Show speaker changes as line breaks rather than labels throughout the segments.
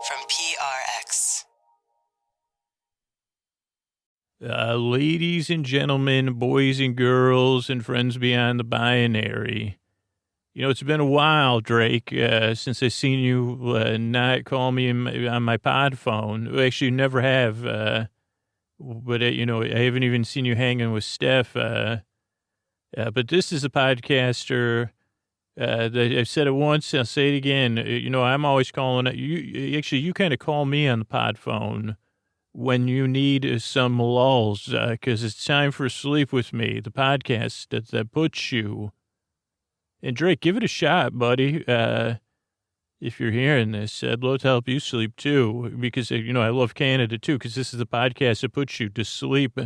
from PRX.
Ladies and gentlemen, boys and girls, and friends beyond the binary. You know, it's been a while, Drake, since I've seen you not call me on my pod phone. Actually, you never have. But, I haven't even seen you hanging with Steph. But this is a podcaster. I've said it once, I'll say it again. I'm always calling it. You kind of call me on the pod phone when you need some lulls, because it's time for Sleep With Me, the podcast that puts you. And Drake, give it a shot, buddy. If you're hearing this, I'd love to help you sleep too, because, I love Canada too, because this is the podcast that puts you to sleep.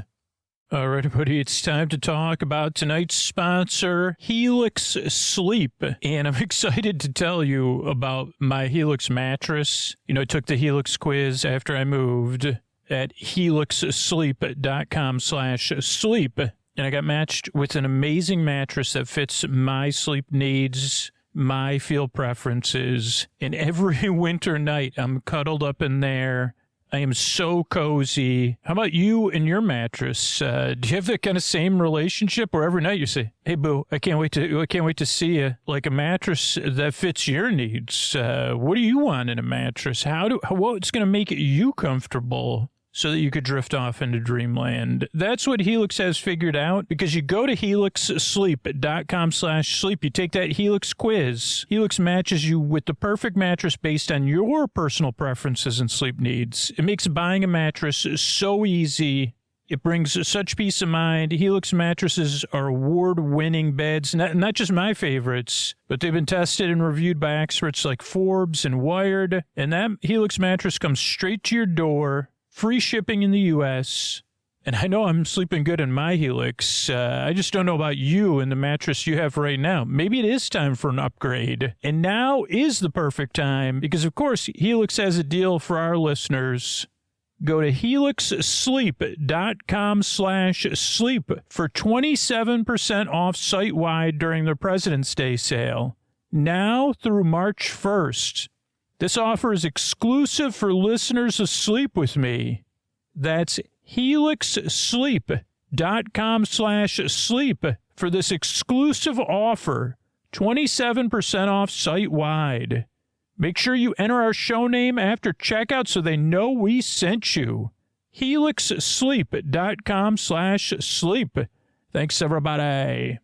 All right, everybody, it's time to talk about tonight's sponsor, Helix Sleep. And I'm excited to tell you about my Helix mattress. I took the Helix quiz after I moved at helixsleep.com/sleep. And I got matched with an amazing mattress that fits my sleep needs, my feel preferences. And every winter night, I'm cuddled up in there. I am so cozy. How about you and your mattress? Do you have that kind of same relationship where every night you say, "Hey, boo, I can't wait to see you." Like a mattress that fits your needs. What do you want in a mattress? What's going to make you comfortable so that you could drift off into dreamland? That's what Helix has figured out, because you go to helixsleep.com/sleep. You take that Helix quiz. Helix matches you with the perfect mattress based on your personal preferences and sleep needs. It makes buying a mattress so easy. It brings such peace of mind. Helix mattresses are award-winning beds, not just my favorites, but they've been tested and reviewed by experts like Forbes and Wired. And that Helix mattress comes straight to your door. Free shipping in the U.S., and I know I'm sleeping good in my Helix. I just don't know about you and the mattress you have right now. Maybe it is time for an upgrade. And now is the perfect time, because, of course, Helix has a deal for our listeners. Go to helixsleep.com/sleep for 27% off site-wide during their President's Day sale. Now through March 1st. This offer is exclusive for listeners of Sleep With Me. That's helixsleep.com/sleep for this exclusive offer, 27% off site-wide. Make sure you enter our show name after checkout so they know we sent you. helixsleep.com/sleep. Thanks, everybody.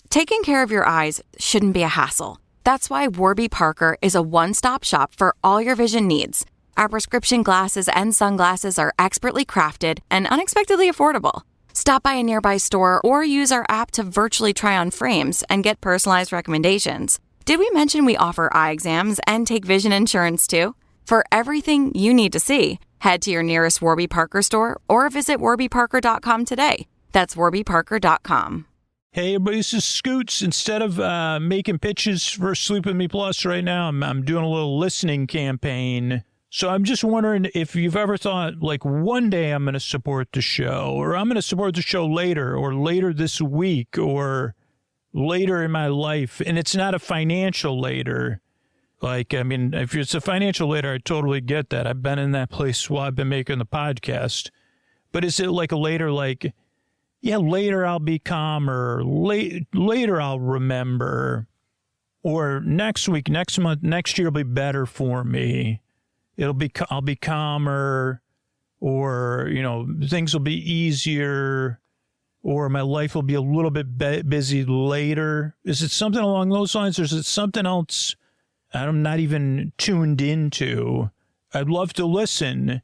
Taking care of your eyes shouldn't be a hassle. That's why Warby Parker is a one-stop shop for all your vision needs. Our prescription glasses and sunglasses are expertly crafted and unexpectedly affordable. Stop by a nearby store or use our app to virtually try on frames and get personalized recommendations. Did we mention we offer eye exams and take vision insurance too? For everything you need to see, head to your nearest Warby Parker store or visit warbyparker.com today. That's warbyparker.com.
Hey, everybody, this is Scoots. Instead of making pitches for Sleep With Me Plus right now, I'm doing a little listening campaign. So I'm just wondering if you've ever thought, like, one day I'm going to support the show, or I'm going to support the show later, or later this week, or later in my life. And it's not a financial later. Like, I mean, if it's a financial later, I totally get that. I've been in that place while I've been making the podcast. But is it like a later, like, yeah, later I'll be calmer, later I'll remember, or next week, next month, next year will be better for me. I'll be calmer, or, things will be easier, or my life will be a little bit busy later. Is it something along those lines, or is it something else I'm not even tuned into? I'd love to listen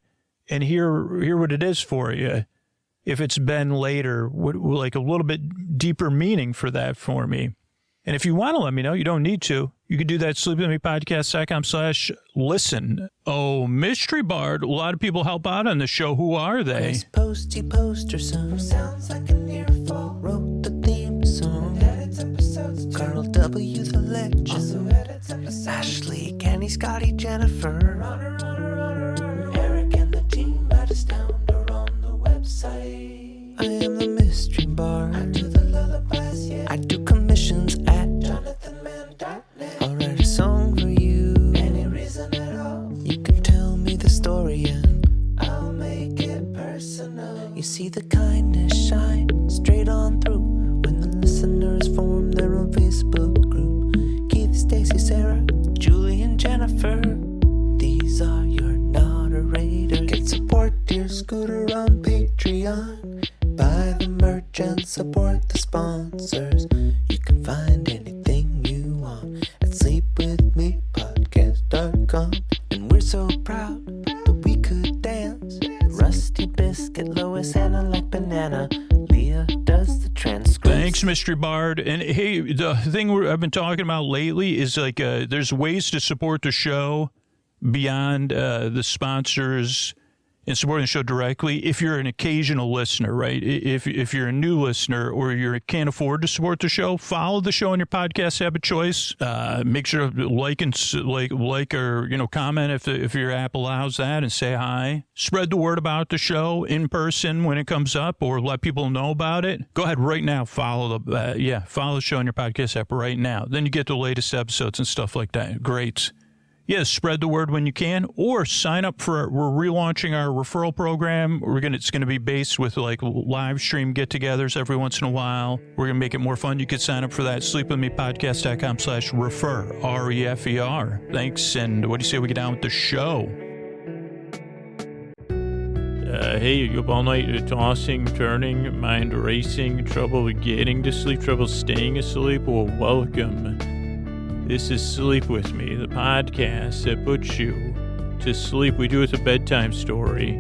and hear what it is for you. If it's been later, like a little bit deeper meaning for that for me. And if you want to let me know, you don't need to. You can do that, sleepwithmepodcast.com/listen. Oh, Mystery Bard, a lot of people help out on the show. Who are they?
Chris Posty Poster Son sounds like an earful. Wrote the theme song. Carl W. the Legend. Ashley, Kenny, Scotty, Jennifer. Eric and the team at Astound are on the website. I am the Mystery Bard. I do the lullabies, yeah. I do commissions at jonathanmann.net. I'll write a song for you. Any reason at all. You can tell see the kindness shine straight on through when the listeners form their own Facebook group. Keith, Stacy, Sarah, Julie, and Jennifer. These are your moderators. Get support your scooter on Patreon. Buy the merch and support the sponsors. You can find anything you want at sleepwithmepodcast.com. And we're so proud that we could dance. Rusty Biscuit, Lois, Hannah like banana. Leah does the transcripts.
Thanks, Mystery Bard. And hey, the thing I've been talking about lately is like there's ways to support the show beyond the sponsors and supporting the show directly. If you're an occasional listener, right? If you're a new listener or you can't afford to support the show, follow the show on your podcast app of choice. Make sure to like or comment if your app allows that, and say hi. Spread the word about the show in person when it comes up, or let people know about it. Go ahead right now. Follow the show on your podcast app right now. Then you get the latest episodes and stuff like that. Great. Yeah, spread the word when you can, or sign up we're relaunching our referral program. It's going to be based with like live stream get-togethers every once in a while. We're going to make it more fun. You could sign up for that. sleepwithmepodcast.com/refer, REFER. Thanks, and what do you say we get down with the show? Hey, you up all night tossing, turning, mind racing, trouble getting to sleep, trouble staying asleep? Well, welcome. This is Sleep With Me, the podcast that puts you to sleep. We do it with a bedtime story.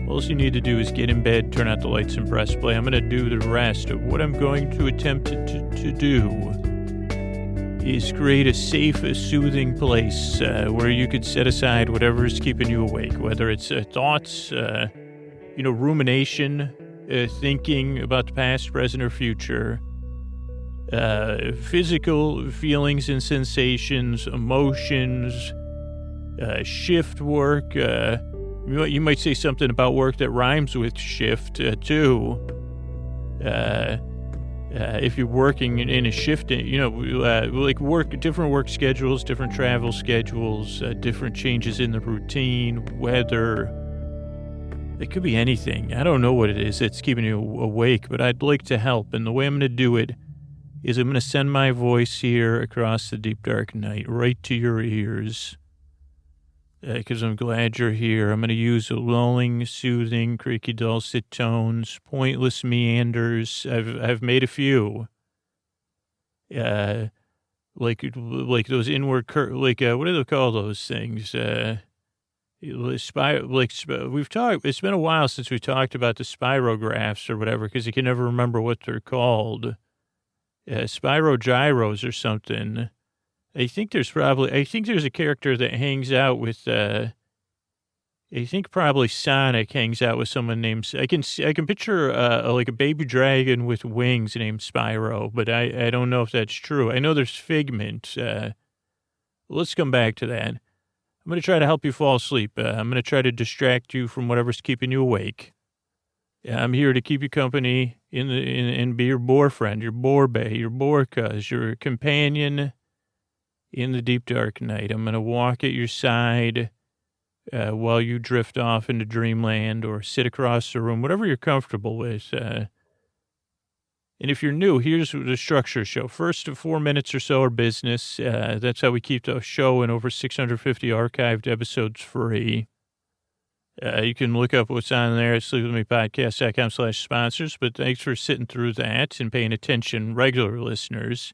All you need to do is get in bed, turn out the lights, and press play. I'm going to do the rest of what I'm going to attempt to do is create a safe, soothing place where you could set aside whatever is keeping you awake, whether it's thoughts, rumination, thinking about the past, present, or future. Physical feelings and sensations, emotions, shift work. You might say something about work that rhymes with shift, too. If you're working in a shift, different work schedules, different travel schedules, different changes in the routine, weather. It could be anything. I don't know what it is that's keeping you awake, but I'd like to help. And the way I'm going to do it is I'm going to send my voice here across the deep, dark night, right to your ears, because I'm glad you're here. I'm going to use lulling, soothing, creaky, dulcet tones, pointless meanders. I've made a few, like those inward, what do they call those things? We've talked. It's been a while since we talked about the spirographs or whatever, because you can never remember what they're called. Spirogyros or something. I think there's a character that hangs out with, I think probably Sonic hangs out with someone named, I can picture like a baby dragon with wings named Spyro, but I don't know if that's true. I know there's Figment. Let's come back to that. I'm going to try to help you fall asleep. I'm going to try to distract you from whatever's keeping you awake. I'm here to keep you company and be your boyfriend, your borbay, your borcas, your companion in the deep, dark night. I'm going to walk at your side while you drift off into dreamland or sit across the room, whatever you're comfortable with. And if you're new, here's the structure show. First 4 minutes or so are business. That's how we keep the show and over 650 archived episodes free. You can look up what's on there at sleepwithmepodcast.com/sponsors, but thanks for sitting through that and paying attention, regular listeners.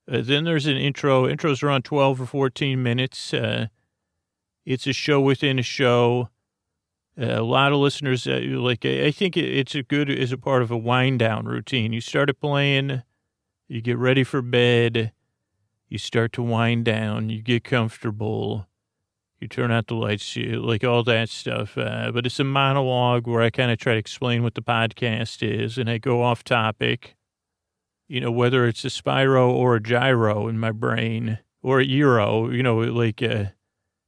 Then there's an intro. Intros are around 12 or 14 minutes. It's a show within a show. A lot of listeners, I think it's good as a part of a wind-down routine. You start it playing, you get ready for bed, you start to wind down, you get comfortable. You turn out the lights, like all that stuff. But it's a monologue where I kind of try to explain what the podcast is, and I go off topic. Whether it's a Spyro or a gyro in my brain, or a Euro,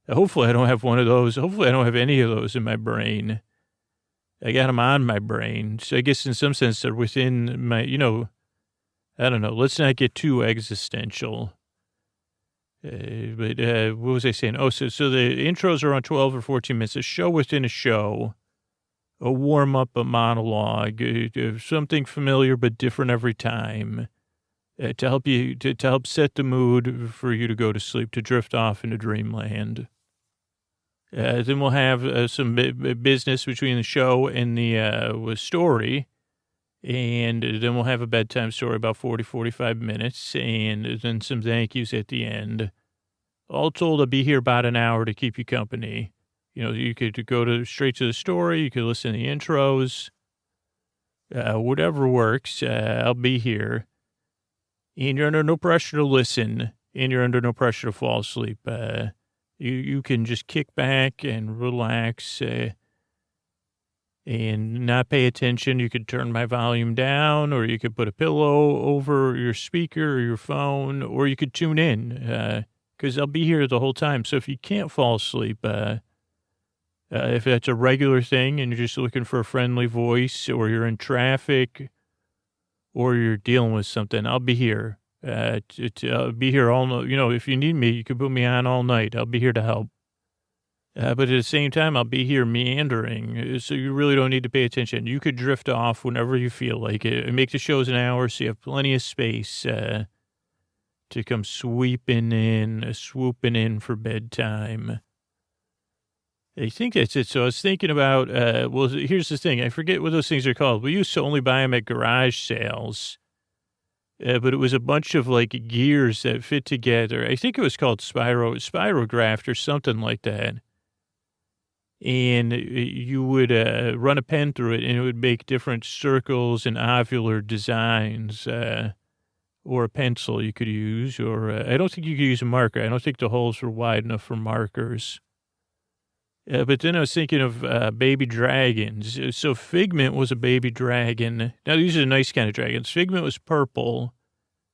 hopefully I don't have one of those. Hopefully I don't have any of those in my brain. I got them on my brain. So I guess in some sense they're within my, I don't know. Let's not get too existential. But what was I saying? Oh, so the intros are on 12 or 14 minutes. A show within a show. a warm-up, a monologue, something familiar but different every time, to help set the mood for you to go to sleep, to drift off into dreamland. Then we'll have some business between the show and the story. And then we'll have a bedtime story, about 45 minutes, and then some thank yous at the end. All told, I'll be here about an hour to keep you company. You could go straight to the story. You could listen to the intros. Whatever works, I'll be here. And you're under no pressure to listen, and you're under no pressure to fall asleep. You can just kick back and relax and not pay attention. You could turn my volume down, or you could put a pillow over your speaker or your phone, or you could tune in because I'll be here the whole time. So if you can't fall asleep, if that's a regular thing and you're just looking for a friendly voice, or you're in traffic, or you're dealing with something, I'll be here. I'll be here all night. If you need me, you can put me on all night. I'll be here to help. But at the same time, I'll be here meandering, so you really don't need to pay attention. You could drift off whenever you feel like it. Make the shows an hour so you have plenty of space to come swooping in for bedtime. I think that's it. So I was thinking about, here's the thing. I forget what those things are called. We used to only buy them at garage sales. But it was a bunch of gears that fit together. I think it was called Spirograph or something like that. And you would run a pen through it, and it would make different circles and ovular designs, or a pencil you could use, or I don't think you could use a marker. I don't think the holes were wide enough for markers. But then I was thinking of baby dragons. So Figment was a baby dragon. Now, these are the nice kind of dragons. Figment was purple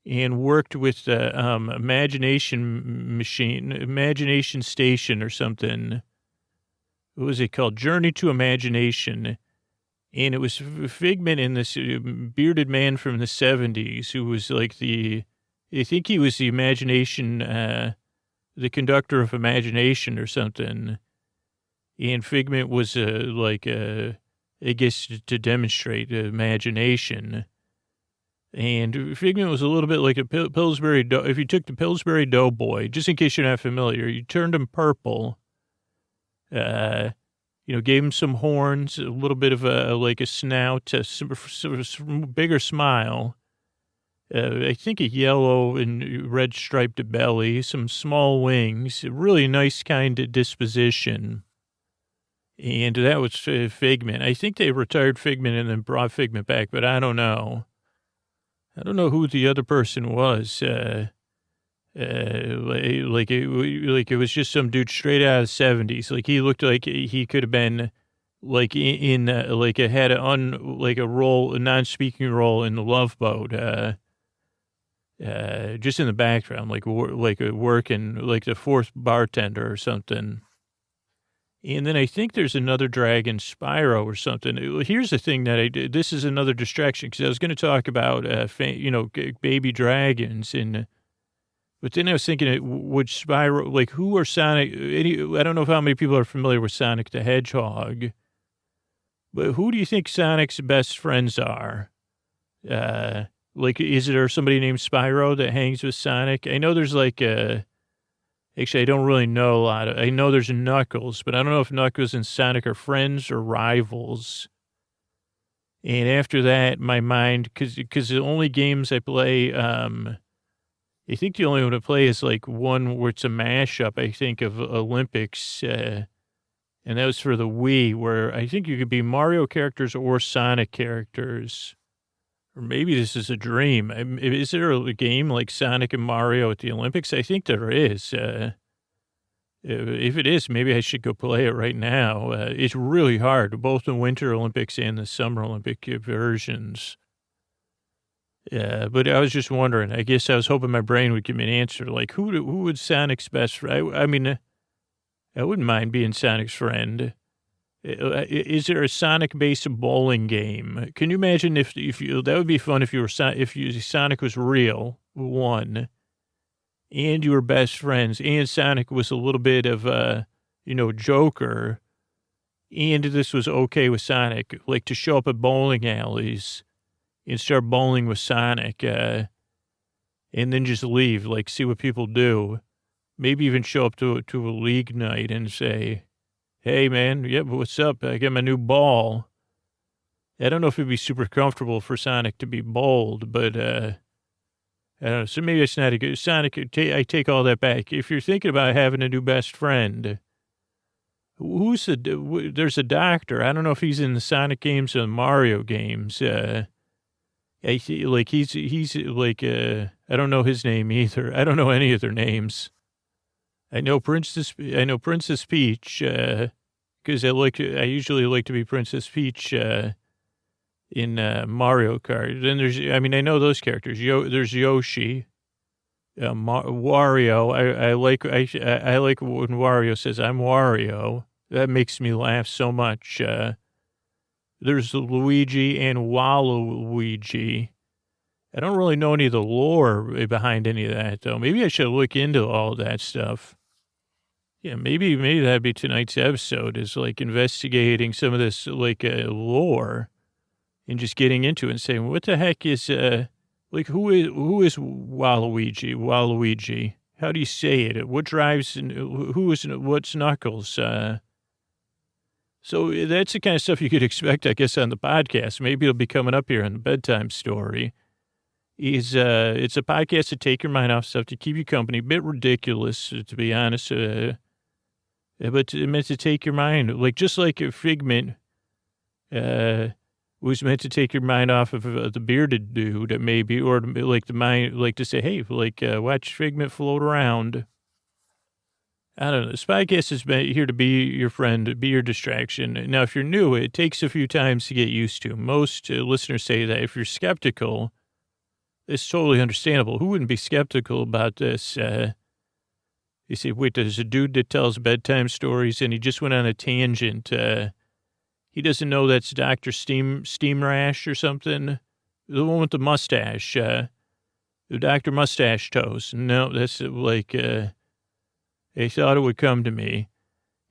and worked with the Imagination Station or something. What was it called? Journey to Imagination. And it was Figment and this bearded man from the 70s who was I think he was the imagination, the conductor of imagination or something. And Figment was I guess to demonstrate imagination. And Figment was a little bit like a Pillsbury. If you took the Pillsbury Doughboy, just in case you're not familiar, you turned him purple. Gave him some horns, a little bit of a snout, a bigger smile. I think a yellow and red striped belly, some small wings, a really nice kind of disposition. And that was Figment. I think they retired Figment and then brought Figment back, but I don't know. I don't know who the other person was. It was just some dude straight out of the 70s. He looked like he could have been had a role, a non-speaking role in The Love Boat. Just in the background, working the fourth bartender or something. And then I think there's another dragon, Spyro or something. Here's the thing this is another distraction because I was going to talk about, baby dragons. But then I was thinking, would Spyro, who are Sonic? I don't know how many people are familiar with Sonic the Hedgehog, but who do you think Sonic's best friends are? Is there somebody named Spyro that hangs with Sonic? I know there's actually, I don't really know a lot. I know there's Knuckles, but I don't know if Knuckles and Sonic are friends or rivals. And after that, my mind, because the only games I play, I think the only one I play is one where it's a mashup, I think, of Olympics. And that was for the Wii, where I think you could be Mario characters or Sonic characters. Or maybe this is a dream. Is there a game like Sonic and Mario at the Olympics? I think there is. If it is, maybe I should go play it right now. It's really hard, both the Winter Olympics and the Summer Olympic versions. But I was just wondering. I guess I was hoping my brain would give me an answer. Who would Sonic's best friend? I mean, I wouldn't mind being Sonic's friend. Is there a Sonic-based bowling game? Can you imagine if you, that would be fun if Sonic was real, one, and you were best friends, and Sonic was a little bit of a, Joker, and this was okay with Sonic, like to show up at bowling alleys and start bowling with Sonic, and then just leave, like see what people do. Maybe even show up to a league night and say, hey, man, yeah, what's up? I got my new ball. I don't know if it'd be super comfortable for Sonic to be bowled, but I don't know. So maybe it's not a good Sonic. I take all that back. If you're thinking about having a new best friend, there's a doctor. I don't know if he's in the Sonic games or the Mario games. He's like, I don't know his name either. I don't know any of their names. I know Princess Peach, because I usually like to be Princess Peach, in, Mario Kart. Then I know those characters. There's Yoshi, Wario. I like when Wario says, I'm Wario. That makes me laugh so much. There's Luigi and Waluigi. I don't really know any of the lore behind any of that, though. Maybe I should look into all that stuff. Yeah, maybe that'd be tonight's episode, is like investigating some of this like lore and just getting into it and saying, what the heck is like who is Waluigi? Waluigi? How do you say it? What drives and what's Knuckles? So that's the kind of stuff you could expect, I guess, on the podcast. Maybe it'll be coming up here on the bedtime story. It's a podcast to take your mind off stuff, to keep you company. A bit ridiculous, to be honest. But it meant to take your mind, like just like a Figment was meant to take your mind off of the bearded dude, maybe, or like the mind, like to say, hey, like watch Figment float around. I don't know. This podcast is here to be your friend, be your distraction. Now, if you're new, it takes a few times to get used to. Most listeners say that if you're skeptical, it's totally understandable. Who wouldn't be skeptical about this? You say, wait, there's a dude that tells bedtime stories, and he just went on a tangent. He doesn't know that's Dr. Steam Rash or something. The one with the mustache. The Dr. Mustache Toast. No, that's like, they thought it would come to me.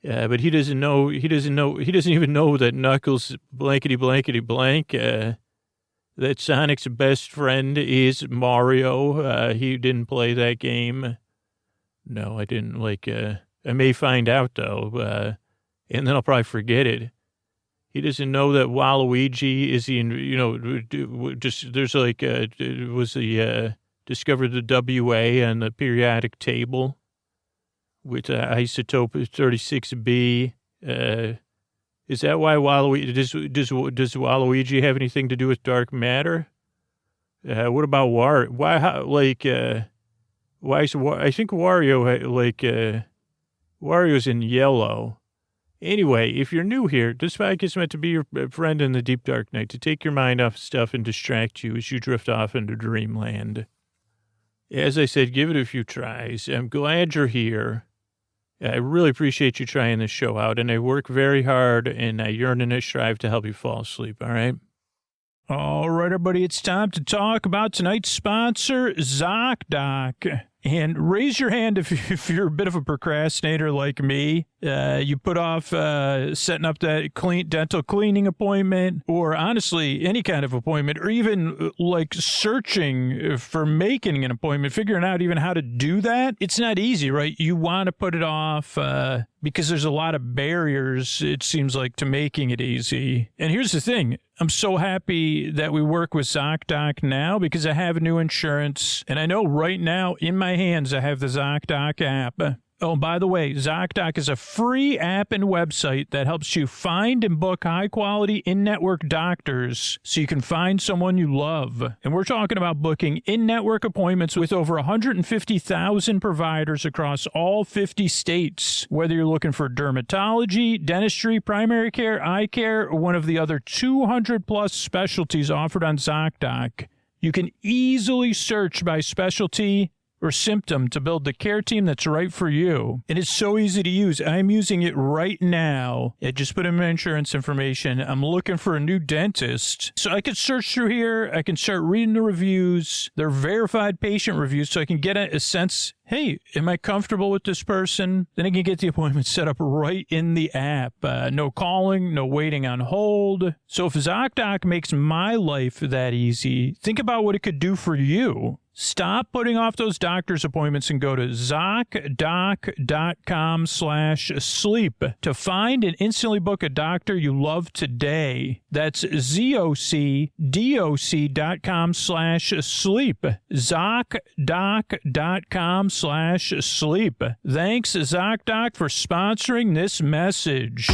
But he doesn't even know that Knuckles blankety blank, that Sonic's best friend is Mario. He didn't play that game. No, I didn't. I may find out, though, and then I'll probably forget it. He doesn't know that Waluigi is there's discovered the WA on the periodic table with isotope 36B. Is that why Waluigi, does Waluigi have anything to do with dark matter? What about I think Wario, Wario's in yellow. Anyway, if you're new here, this podcast is meant to be your friend in the deep dark night, to take your mind off stuff and distract you as you drift off into dreamland. As I said, give it a few tries. I'm glad you're here. I really appreciate you trying this show out, and I work very hard, and I yearn and I strive to help you fall asleep, all right? All right, everybody, it's time to talk about tonight's sponsor, Zocdoc. And raise your hand if you're a bit of a procrastinator like me. You put off setting up that dental cleaning appointment, or honestly, any kind of appointment, or even like searching for making an appointment, figuring out even how to do that. It's not easy, right? You want to put it off because there's a lot of barriers, it seems like, to making it easy. And here's the thing. I'm so happy that we work with Zocdoc now because I have new insurance. And I know right now in my hands, I have the Zocdoc app. Oh, by the way, Zocdoc is a free app and website that helps you find and book high-quality in-network doctors so you can find someone you love. And we're talking about booking in-network appointments with over 150,000 providers across all 50 states. Whether you're looking for dermatology, dentistry, primary care, eye care, or one of the other 200-plus specialties offered on Zocdoc, you can easily search by specialty, or symptom to build the care team that's right for you. And it's so easy to use. I'm using it right now. I just put in my insurance information. I'm looking for a new dentist. So I can search through here. I can start reading the reviews. They're verified patient reviews, so I can get a sense, hey, am I comfortable with this person? Then I can get the appointment set up right in the app. No calling, no waiting on hold. So if Zocdoc makes my life that easy, think about what it could do for you. Stop putting off those doctor's appointments and go to Zocdoc.com/sleep to find and instantly book a doctor you love today. That's ZocDoc.com/sleep. Zocdoc.com/sleep. Thanks, Zocdoc, for sponsoring this message.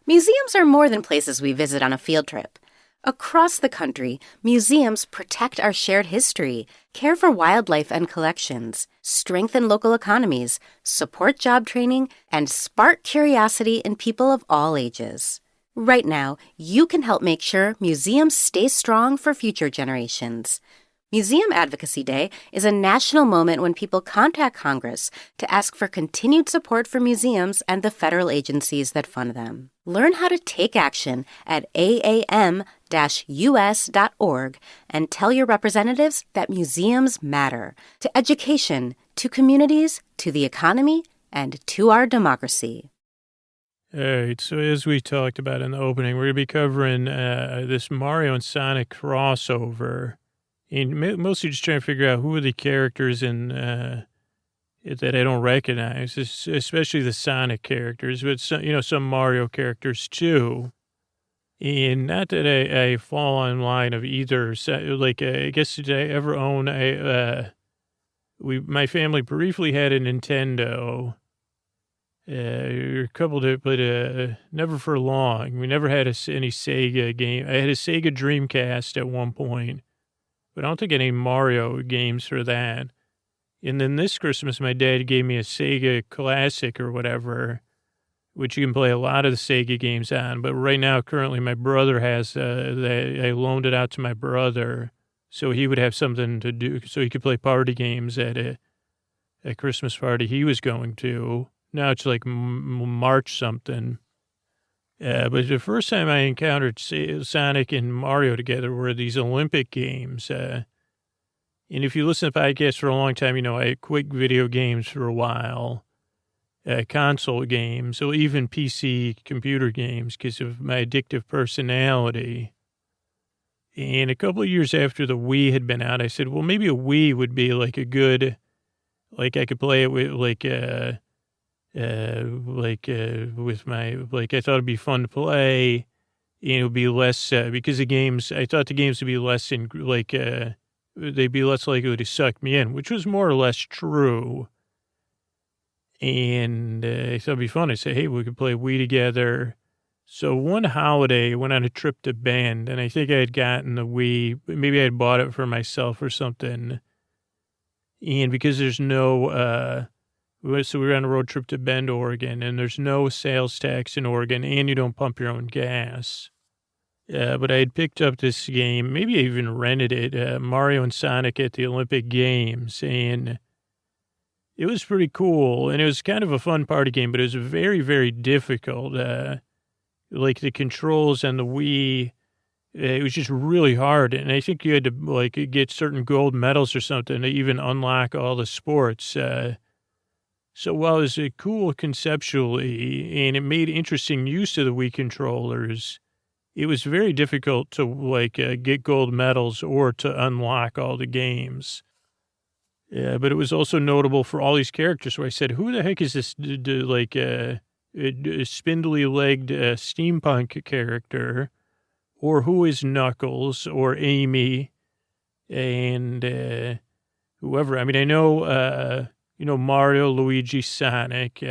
Museums are more than places we visit on a field trip. Across the country, museums protect our shared history, care for wildlife and collections, strengthen local economies, support job training, and spark curiosity in people of all ages. Right now, you can help make sure museums stay strong for future generations. Museum Advocacy Day is a national moment when people contact Congress to ask for continued support for museums and the federal agencies that fund them. Learn how to take action at aam-us.org and tell your representatives that museums matter to education, to communities, to the economy, and to our democracy.
All right, so as we talked about in the opening, we're going to be covering this Mario and Sonic crossover. And mostly just trying to figure out who are the characters in that I don't recognize, especially the Sonic characters, but some Mario characters too. And not that I fall in line of either. Like, I guess did I ever own my family briefly had a Nintendo. A couple of, but never for long. We never had any Sega game. I had a Sega Dreamcast at one point. But I don't think any Mario games for that. And then this Christmas, my dad gave me a Sega Classic or whatever, which you can play a lot of the Sega games on. But right now, currently, my brother has, I loaned it out to my brother so he would have something to do, so he could play party games at a Christmas party he was going to. Now it's like March something. But the first time I encountered Sonic and Mario together were these Olympic games. And if you listen to podcasts for a long time, I quit video games for a while, console games, or even PC computer games because of my addictive personality. And a couple of years after the Wii had been out, I said, well, maybe a Wii would be like a good, like I could play it with with my, I thought it'd be fun to play, and it would be less, because the games, I thought the games would be less they'd be less likely to suck me in, which was more or less true. And I thought it'd be fun. I said, hey, we could play Wii together. So one holiday, I went on a trip to Bend, and I think I had gotten the Wii, maybe I had bought it for myself or something. And because there's no, so we were on a road trip to Bend, Oregon, and there's no sales tax in Oregon, and you don't pump your own gas. But I had picked up this game, maybe I even rented it, Mario and Sonic at the Olympic Games, and it was pretty cool, and it was kind of a fun party game, but it was very, very difficult. Like the controls on the Wii, it was just really hard, and I think you had to get certain gold medals or something to even unlock all the sports. So while it was cool conceptually, and it made interesting use of the Wii controllers, it was very difficult to get gold medals or to unlock all the games. But it was also notable for all these characters where I said, who the heck is this spindly-legged steampunk character? Or who is Knuckles or Amy and whoever? I mean, I know... Mario, Luigi, Sonic,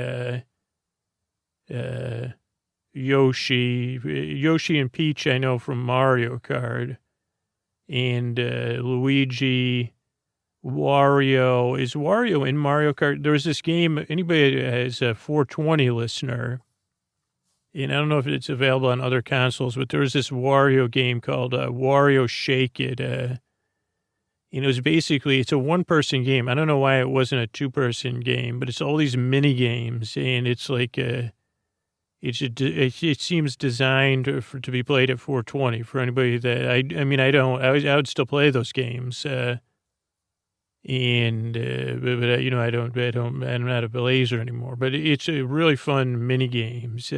Yoshi and Peach I know from Mario Kart, and Luigi, Wario. Is Wario in Mario Kart? There was this game, anybody as a 420 listener, and I don't know if it's available on other consoles, but there was this Wario game called Wario Shake It, And it was basically, it's a one-person game. I don't know why it wasn't a two-person game, but it's all these mini games, and it's like it seems designed to be played at 420 for anybody that I would still play those games, but I'm not a blazer anymore. But it's a really fun mini games.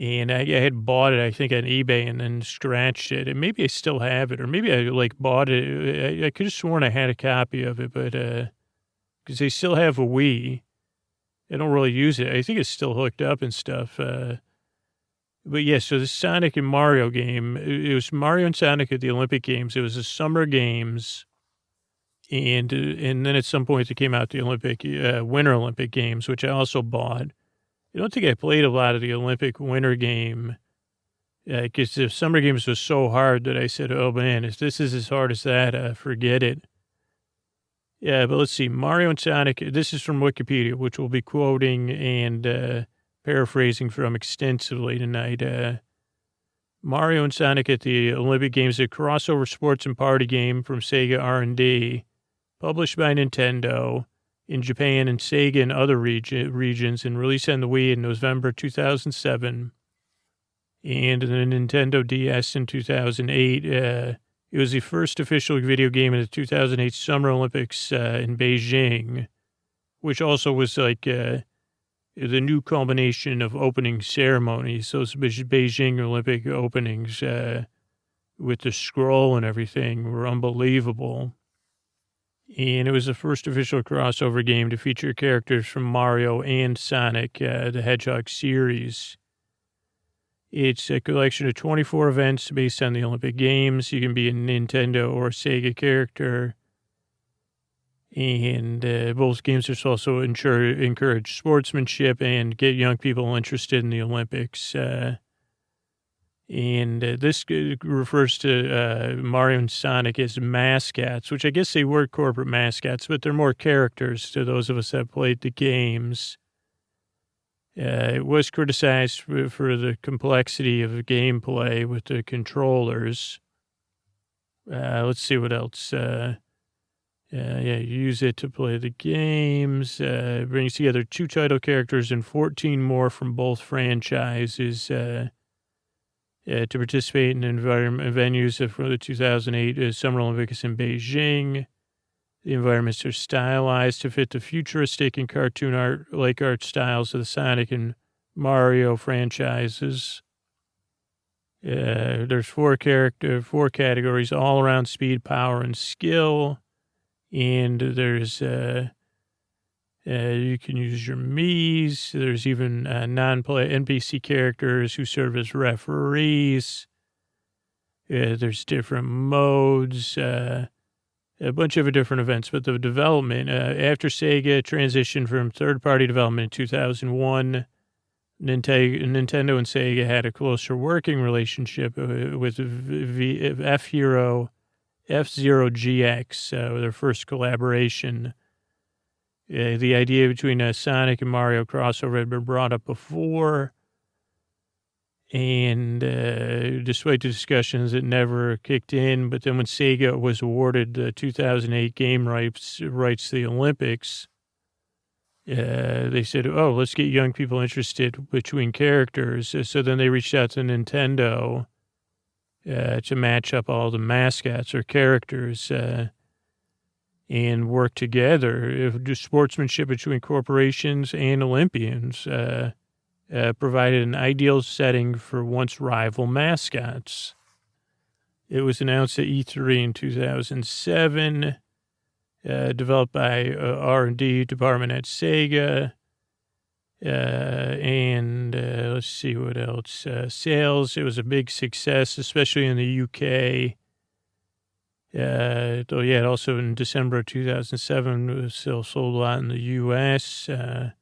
And I had bought it, I think, on eBay and then scratched it. And maybe I still have it, or maybe I bought it. I could have sworn I had a copy of it, but because they still have a Wii. I don't really use it. I think it's still hooked up and stuff. But yeah, so the Sonic and Mario game, it was Mario and Sonic at the Olympic Games. It was the Summer Games. And then at some point it came out the Winter Olympic Games, which I also bought. I don't think I played a lot of the Olympic winter game because the summer games was so hard that I said, oh man, if this is as hard as that, forget it. Yeah, but let's see. Mario and Sonic, this is from Wikipedia, which we'll be quoting and paraphrasing from extensively tonight. Mario and Sonic at the Olympic Games, a crossover sports and party game from Sega R&D, published by Nintendo in Japan and Sega in other regions, and released on the Wii in November 2007, and the Nintendo DS in 2008. It was the first official video game in the 2008 Summer Olympics in Beijing, which also was like the new culmination of opening ceremonies. Those Beijing Olympic openings with the scroll and everything were unbelievable. And it was the first official crossover game to feature characters from Mario and Sonic, the Hedgehog series. It's a collection of 24 events based on the Olympic Games. You can be a Nintendo or Sega character. And both games are also encourage sportsmanship and get young people interested in the Olympics. This refers to Mario and Sonic as mascots, which I guess they were corporate mascots, but they're more characters to those of us that played the games. It was criticized for the complexity of the gameplay with the controllers. Let's see what else. Use it to play the games. Brings together 2 title characters and 14 more from both franchises. To participate in venues for the 2008 Summer Olympics in Beijing. The environments are stylized to fit the futuristic and cartoon art styles of the Sonic and Mario franchises. There's 4 categories, all around speed, power, and skill. And there's you can use your Miis. There's even non-play NPC characters who serve as referees. There's different modes, a bunch of different events. But the development, after Sega transitioned from third-party development in 2001, Nintendo and Sega had a closer working relationship with F-Zero GX, their first collaboration. The idea between Sonic and Mario crossover had been brought up before, and despite the discussions, it never kicked in. But then when Sega was awarded the 2008 game rights to the Olympics, they said, oh, let's get young people interested between characters. So then they reached out to Nintendo to match up all the mascots or characters and work together. Do sportsmanship between corporations and Olympians provided an ideal setting for once rival mascots. It was announced at E3 in 2007, developed by R&D department at Sega. Let's see what else. Sales, it was a big success, especially in the UK. Also in December of 2007, it was still sold a lot in the U.S. It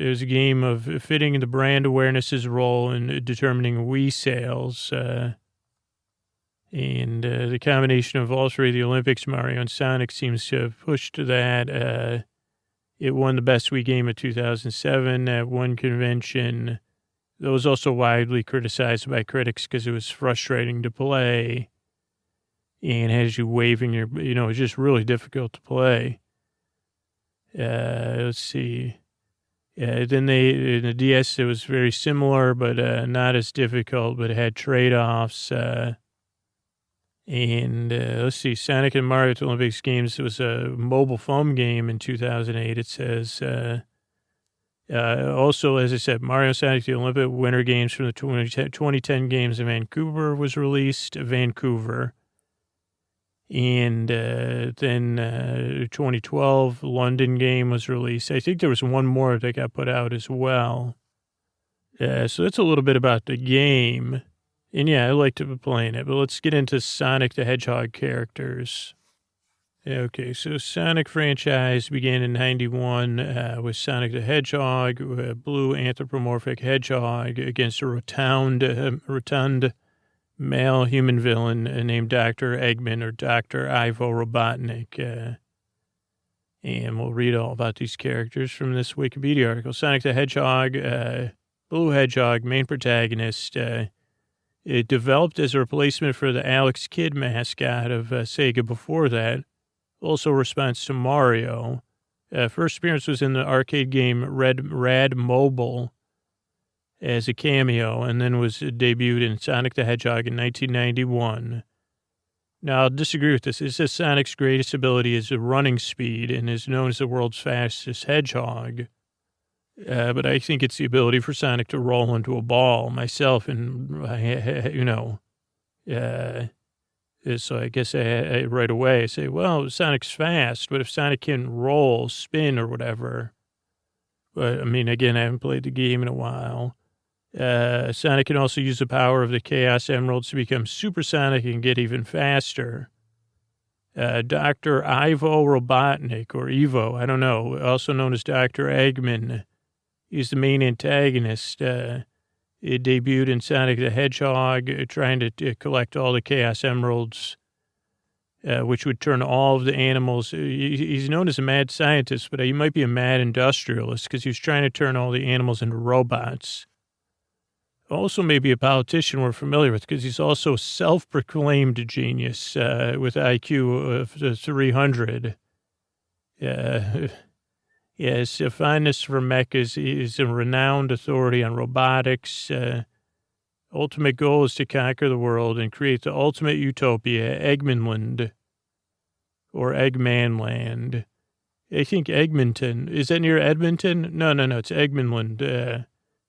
was a game of fitting the brand awareness's role in determining Wii sales. The combination of all 3 of the Olympics, Mario and Sonic, seems to have pushed that. It won the Best Wii Game of 2007 at one convention. It was also widely criticized by critics because it was frustrating to play and has you waving your, it's just really difficult to play. Let's see. Then in the DS, it was very similar, but not as difficult, but it had trade-offs. Let's see, Sonic and Mario at the Olympics Games, it was a mobile phone game in 2008, it says. Also, as I said, Mario and Sonic, the Olympic Winter Games from the 2010 Games in Vancouver was released, Vancouver. And then 2012 London game was released. I think there was one more that got put out as well. So that's a little bit about the game. And yeah, I like to be playing it. But let's get into Sonic the Hedgehog characters. Okay, so Sonic franchise began in 91 with Sonic the Hedgehog, a blue anthropomorphic hedgehog against a rotund male human villain named Dr. Eggman or Dr. Ivo Robotnik. And we'll read all about these characters from this Wikipedia article. Sonic the Hedgehog, blue hedgehog, main protagonist. It developed as a replacement for the Alex Kidd mascot of Sega before that. Also response to Mario. First appearance was in the arcade game Rad Mobile as a cameo, and then was debuted in Sonic the Hedgehog in 1991. Now, I'll disagree with this. It says Sonic's greatest ability is running speed and is known as the world's fastest hedgehog. But I think it's the ability for Sonic to roll into a ball myself, and, so I guess I right away I say, well, Sonic's fast, but if Sonic can roll, spin, or whatever, but I mean, again, I haven't played the game in a while. Sonic can also use the power of the Chaos Emeralds to become supersonic and get even faster. Dr. Ivo Robotnik, or Evo, I don't know, also known as Dr. Eggman, he's the main antagonist. It debuted in Sonic the Hedgehog, trying to collect all the Chaos Emeralds, which would turn all of the animals. He's known as a mad scientist, but he might be a mad industrialist because he was trying to turn all the animals into robots. Also maybe a politician we're familiar with because he's also a self-proclaimed genius with IQ of 300. Yes, a fondness for mechas. He's a renowned authority on robotics. Ultimate goal is to conquer the world and create the ultimate utopia, Eggmanland, or Eggmanland. I think Egmonton. Is that near Edmonton? No, it's Eggmanland.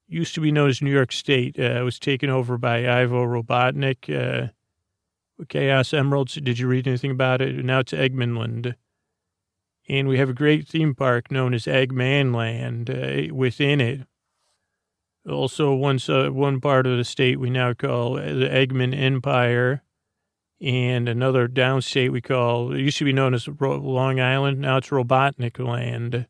Used to be known as New York State. It was taken over by Ivo Robotnik. Chaos Emeralds. Did you read anything about it? Now it's Eggmanland. And we have a great theme park known as Eggmanland within it. Also, one part of the state we now call the Eggman Empire. And another downstate we call, it used to be known as Long Island. Now it's Robotnik Land.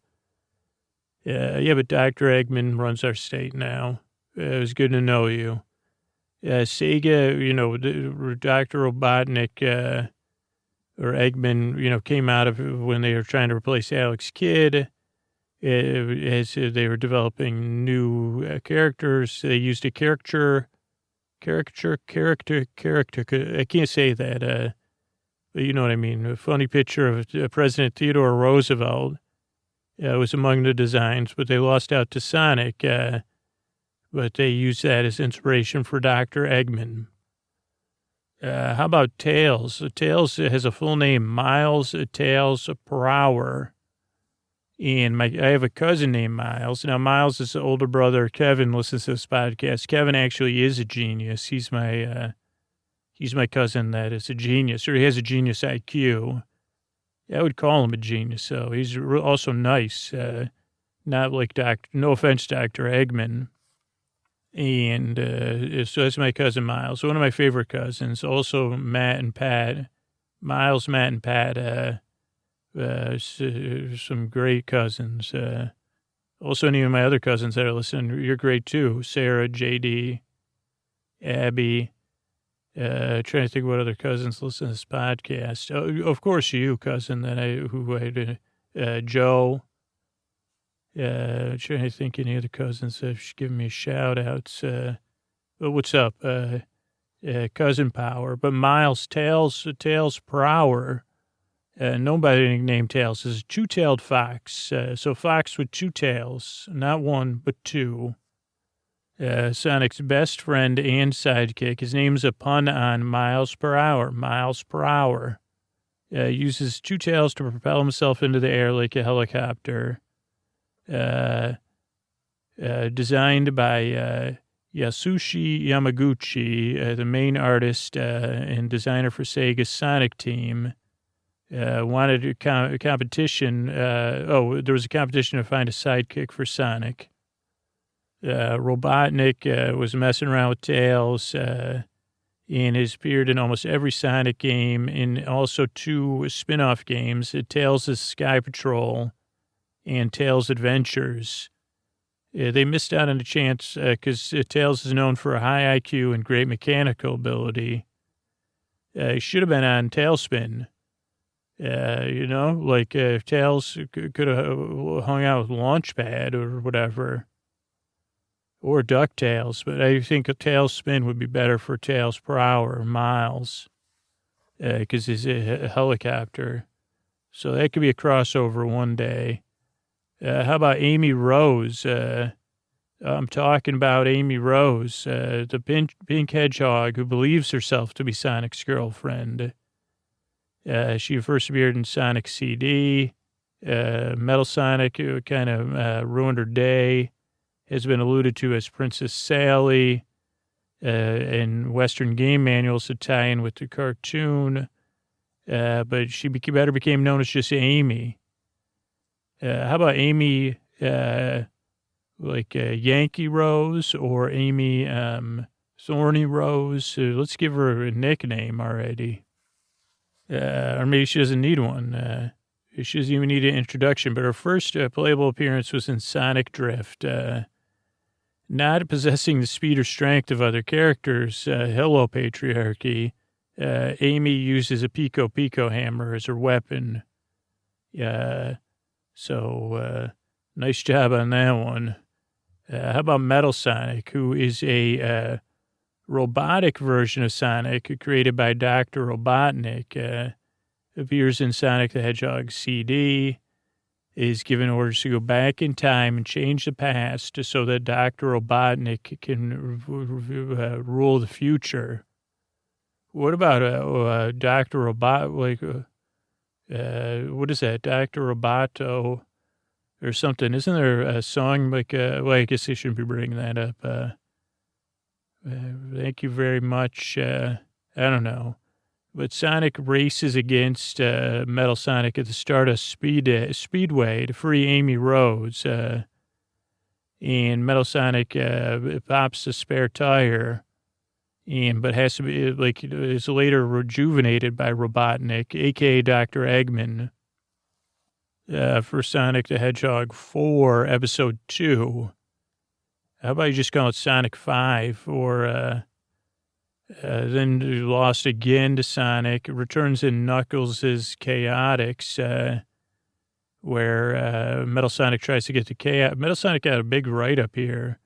But Dr. Eggman runs our state now. It was good to know you. Sega, Dr. Robotnik, or Eggman, came out of when they were trying to replace Alex Kidd. As they were developing new characters, they used a caricature. I can't say that, but you know what I mean. A funny picture of President Theodore Roosevelt. Was among the designs, but they lost out to Sonic, but they used that as inspiration for Dr. Eggman. How about Tails? Tails has a full name, Miles Tails per Hour. And I have a cousin named Miles. Now, Miles is the older brother. Kevin listens to this podcast. Kevin actually is a genius. He's my cousin that is a genius, or he has a genius IQ. I would call him a genius, so he's also nice. Not like no offense, Dr. Eggman. And so that's my cousin Miles, one of my favorite cousins. Also Matt and Pat. Miles, Matt, and Pat, some great cousins. Also any of my other cousins that are listening, you're great too. Sarah, JD, Abby. Trying to think what other cousins listen to this podcast. Oh, of course, you cousin Joe. Trying to think any other cousins that should give me a shout out. What's up? Cousin Power. But Miles, Tails per hour. Nobody named Tails. This is two-tailed fox. So fox with two tails, not one, but two. Sonic's best friend and sidekick. His name's a pun on miles per hour. Miles per hour. Uses two tails to propel himself into the air like a helicopter. Designed by Yasushi Yamaguchi, the main artist and designer for Sega's Sonic team. Wanted a competition. There was a competition to find a sidekick for Sonic. Robotnik was messing around with Tails and has appeared in almost every Sonic game and also two spin-off games, Tails' Sky Patrol and Tails' Adventures. They missed out on a chance because Tails is known for a high IQ and great mechanical ability. He should have been on Tailspin. If Tails could have hung out with Launchpad or whatever. Or DuckTales, but I think a Tailspin would be better for Tails per hour, Miles, because he's a helicopter. So that could be a crossover one day. How about Amy Rose? I'm talking about Amy Rose, the pink hedgehog who believes herself to be Sonic's girlfriend. She first appeared in Sonic CD. Metal Sonic kind of ruined her day. Has been alluded to as Princess Sally in Western game manuals to tie in with the cartoon. But she became known as just Amy. How about Amy, Yankee Rose or Amy Thorny Rose? Let's give her a nickname already. Or maybe she doesn't need one. She doesn't even need an introduction. But her first playable appearance was in Sonic Drift. Not possessing the speed or strength of other characters, hello, patriarchy, Amy uses a Pico hammer as her weapon. So nice job on that one. How about Metal Sonic, who is a robotic version of Sonic created by Dr. Robotnik, appears in Sonic the Hedgehog CD, is given orders to go back in time and change the past so that Dr. Robotnik can rule the future. What about Dr. Robot, what is that, Dr. Roboto or something? Isn't there a song I guess I shouldn't be bringing that up. Thank you very much. I don't know. But Sonic races against Metal Sonic at the Stardust Speedway to free Amy Rose. And Metal Sonic pops a spare tire, but has to be, is later rejuvenated by Robotnik, a.k.a. Dr. Eggman, for Sonic the Hedgehog 4, Episode 2. How about you just call it Sonic 5 or... then lost again to Sonic, returns in Knuckles' Chaotix, where Metal Sonic tries to get to Chaos. Metal Sonic got a big write-up here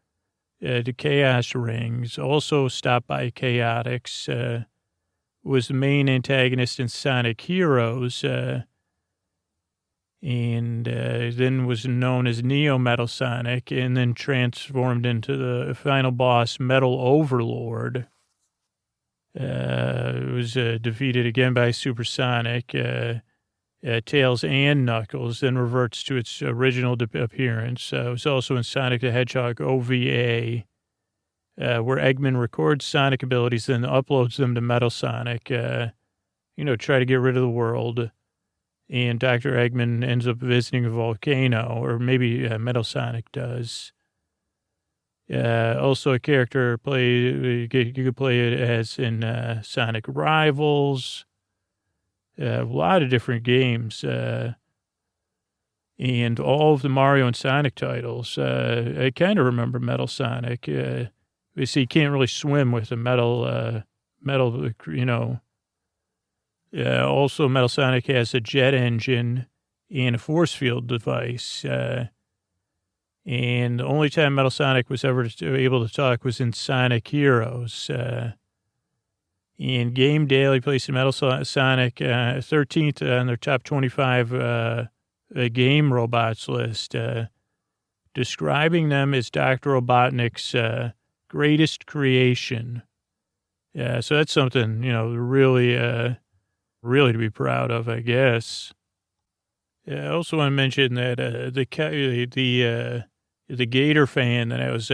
to Chaos Rings, also stopped by Chaotix, was the main antagonist in Sonic Heroes, and then was known as Neo Metal Sonic, and then transformed into the final boss, Metal Overlord. It was defeated again by Supersonic, Tails and Knuckles, then reverts to its original appearance. It was also in Sonic the Hedgehog OVA, where Eggman records Sonic abilities, then uploads them to Metal Sonic, try to get rid of the world. And Dr. Eggman ends up visiting a volcano, or maybe Metal Sonic does. Also a character you could play it as in Sonic Rivals, a lot of different games, and all of the Mario and Sonic titles. I kind of remember Metal Sonic. You see, you can't really swim with a metal. Also, Metal Sonic has a jet engine and a force field device. And the only time Metal Sonic was ever able to talk was in Sonic Heroes. In Game Daily placed Metal Sonic 13th on their top 25 game robots list, describing them as Dr. Robotnik's greatest creation. Yeah, so that's something, really to be proud of, I guess. I also want to mention that the Gator fan that I was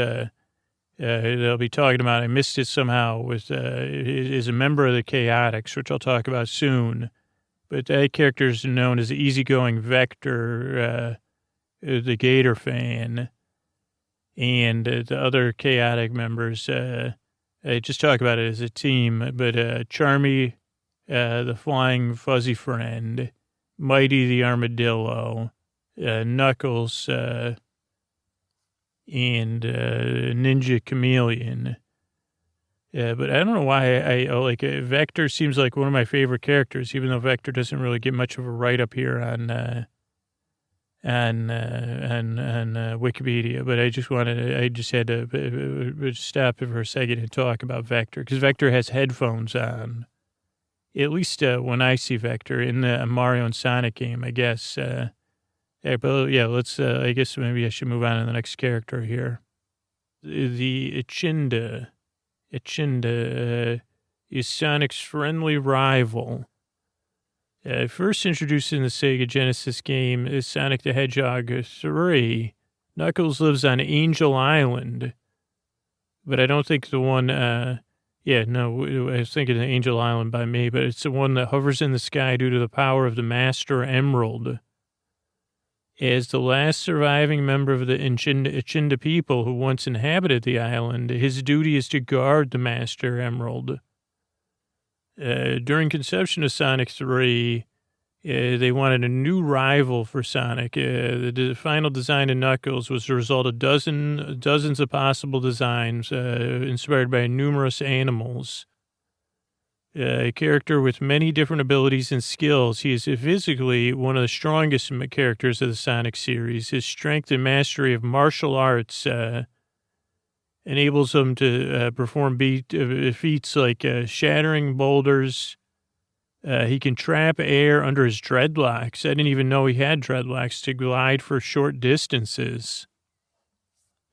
they'll be talking about, I missed it somehow, is a member of the Chaotix, which I'll talk about soon. But that character is known as the easygoing Vector, the Gator fan. And the other Chaotic members, I just talk about it as a team. But Charmy, the flying fuzzy friend, Mighty the armadillo, Knuckles, and Ninja Chameleon. But I don't know why I like Vector seems like one of my favorite characters, even though Vector doesn't really get much of a write up here on Wikipedia. But I just had to stop for a second and talk about Vector because Vector has headphones on. At least when I see Vector in the Mario and Sonic game, I guess. But yeah, let's. I guess maybe I should move on to the next character here. The Echinda. Echinda is Sonic's friendly rival. First introduced in the Sega Genesis game is Sonic the Hedgehog 3. Knuckles lives on Angel Island, but I don't think the one. I was thinking of Angel Island by me, but it's the one that hovers in the sky due to the power of the Master Emerald. As the last surviving member of the Echinda people who once inhabited the island, his duty is to guard the Master Emerald. During conception of Sonic 3, they wanted a new rival for Sonic. The final design of Knuckles was the result of dozens of possible designs inspired by numerous animals. A character with many different abilities and skills, he is physically one of the strongest characters of the Sonic series. His strength and mastery of martial arts enables him to perform feats like shattering boulders. He can trap air under his dreadlocks. I didn't even know he had dreadlocks to glide for short distances.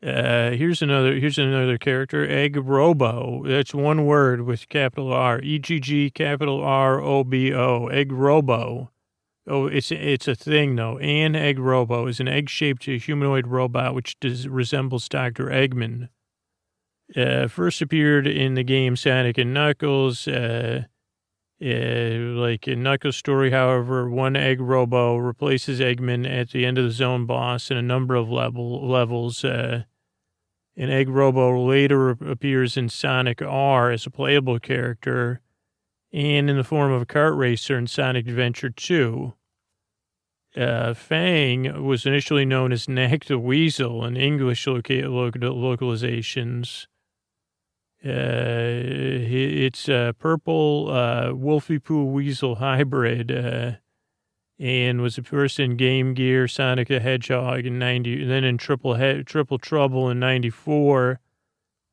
Here's another character, Egg Robo. That's one word with capital R, EGG capital ROBO, Egg Robo. Oh, it's a thing though. An Egg Robo is an egg-shaped humanoid robot which resembles Dr. Eggman. First appeared in the game Sonic and Knuckles. Like in Knuckles' story, however, one Egg Robo replaces Eggman at the end of the zone boss in a number of levels. An Egg Robo later appears in Sonic R as a playable character and in the form of a kart racer in Sonic Adventure 2. Fang was initially known as Knack the Weasel in English localizations. It's a purple Wolfie Poo Weasel hybrid and was first in Game Gear, Sonic the Hedgehog in 90, and then in Triple Trouble in 94.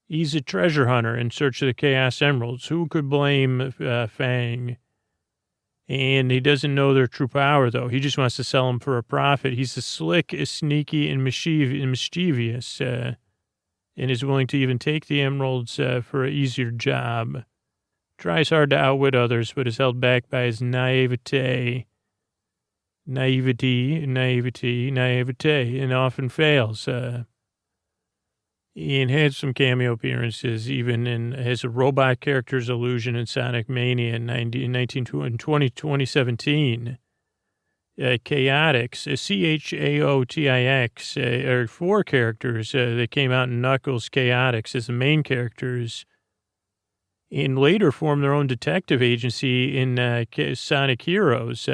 He's a treasure hunter in search of the Chaos Emeralds. Who could blame Fang? And he doesn't know their true power, though. He just wants to sell them for a profit. He's a slick, sneaky, and mischievous, and is willing to even take the emeralds for an easier job. Tries hard to outwit others, but is held back by his naivete, and often fails. And had some cameo appearances, even has a robot character's illusion in Sonic Mania in 2017. Chaotix, CHAOTIX, are four characters that came out in Knuckles Chaotix as the main characters, and later formed their own detective agency in Sonic Heroes.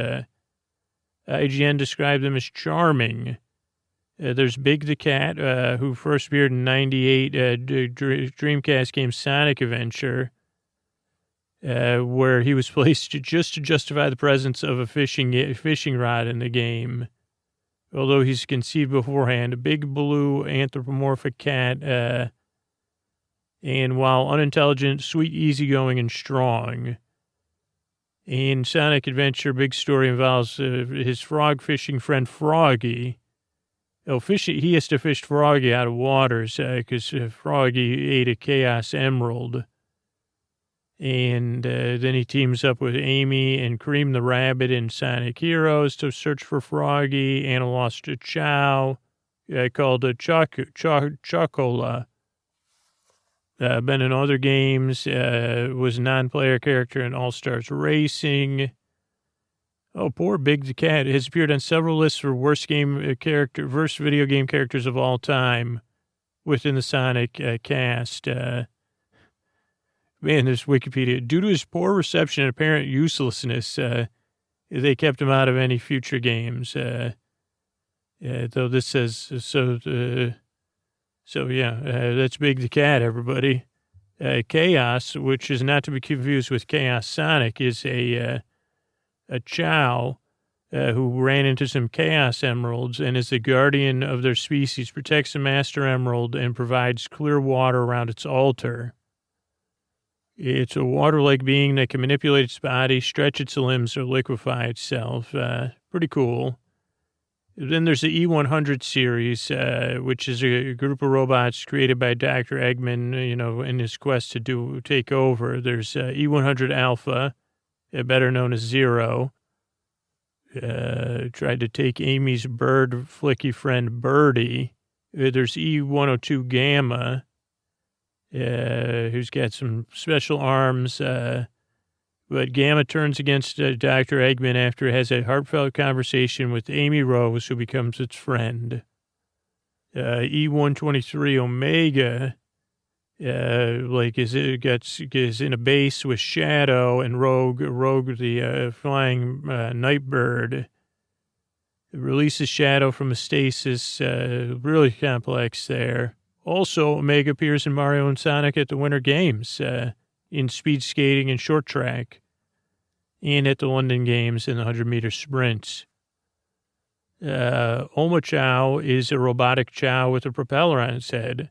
IGN described them as charming. There's Big the Cat, who first appeared in 98 Dreamcast game Sonic Adventure, where he was placed just to justify the presence of a fishing rod in the game. although he's conceived beforehand, a big blue anthropomorphic cat, and while unintelligent, sweet, easygoing, and strong. In Sonic Adventure, big story involves his frog fishing friend Froggy. He has to fish Froggy out of waters because Froggy ate a Chaos Emerald. And then he teams up with Amy and Cream the Rabbit in Sonic Heroes to search for Froggy and a lost Chow called Chocola. Been in other games, was a non-player character in All-Stars Racing. Oh, poor Big the Cat has appeared on several lists for worst video game characters of all time within the Sonic cast. Man, there's Wikipedia. Due to his poor reception and apparent uselessness, they kept him out of any future games. Though this says so yeah, that's Big the Cat, everybody. Chaos, which is not to be confused with Chaos Sonic, is a Chow who ran into some Chaos Emeralds and is the guardian of their species, protects the Master Emerald, and provides clear water around its altar. It's a water-like being that can manipulate its body, stretch its limbs, or liquefy itself. Pretty cool. Then there's the E100 series, which is a group of robots created by Dr. Eggman, in his quest to take over. There's E100 Alpha, better known as Zero. Tried to take Amy's bird flicky friend Birdie. There's E102 Gamma, who's got some special arms, but Gamma turns against Dr. Eggman after it has a heartfelt conversation with Amy Rose, who becomes its friend. E123 Omega, is in a base with Shadow and Rogue the flying nightbird. It releases Shadow from a stasis, really complex there. Also, Omega appears in Mario and Sonic at the Winter Games, in speed skating and short track, and at the London Games in the 100-meter sprints. Oma Chow is a robotic Chow with a propeller on its head,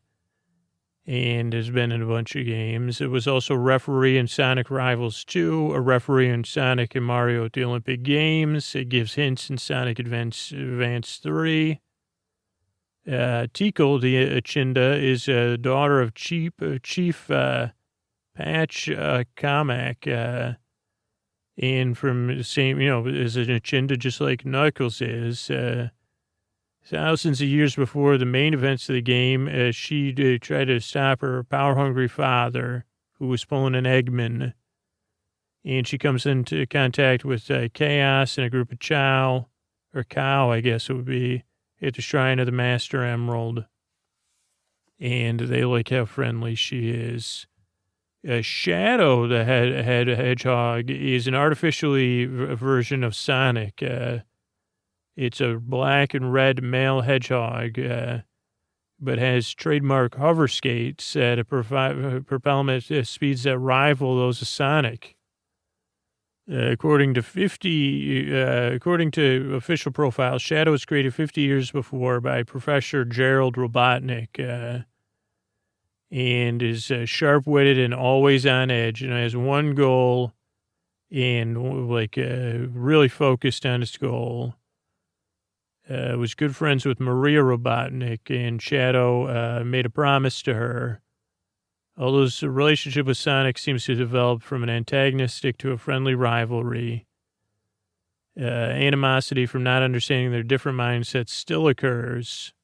and has been in a bunch of games. It was also referee in Sonic Rivals 2, a referee in Sonic and Mario at the Olympic Games. It gives hints in Sonic Advance 3. Tickle, the Echinda, is a daughter of Chief Patch Kamak, and from the same, is an Echinda just like Knuckles is. Thousands of years before the main events of the game, she tried to stop her power-hungry father, who was pulling an Eggman, and she comes into contact with Chaos and a group of Cow, I guess it would be, at the Shrine of the Master Emerald, and they like how friendly she is. Shadow, the hedgehog, is an artificially version of Sonic. It's a black and red male hedgehog, but has trademark hover skates at propel him at speeds that rival those of Sonic. According to official profiles, Shadow was created 50 years before by Professor Gerald Robotnik, and is sharp-witted and always on edge, and has one goal and really focused on its goal. Was good friends with Maria Robotnik, and Shadow made a promise to her. Although his relationship with Sonic seems to develop from an antagonistic to a friendly rivalry, animosity from not understanding their different mindsets still occurs.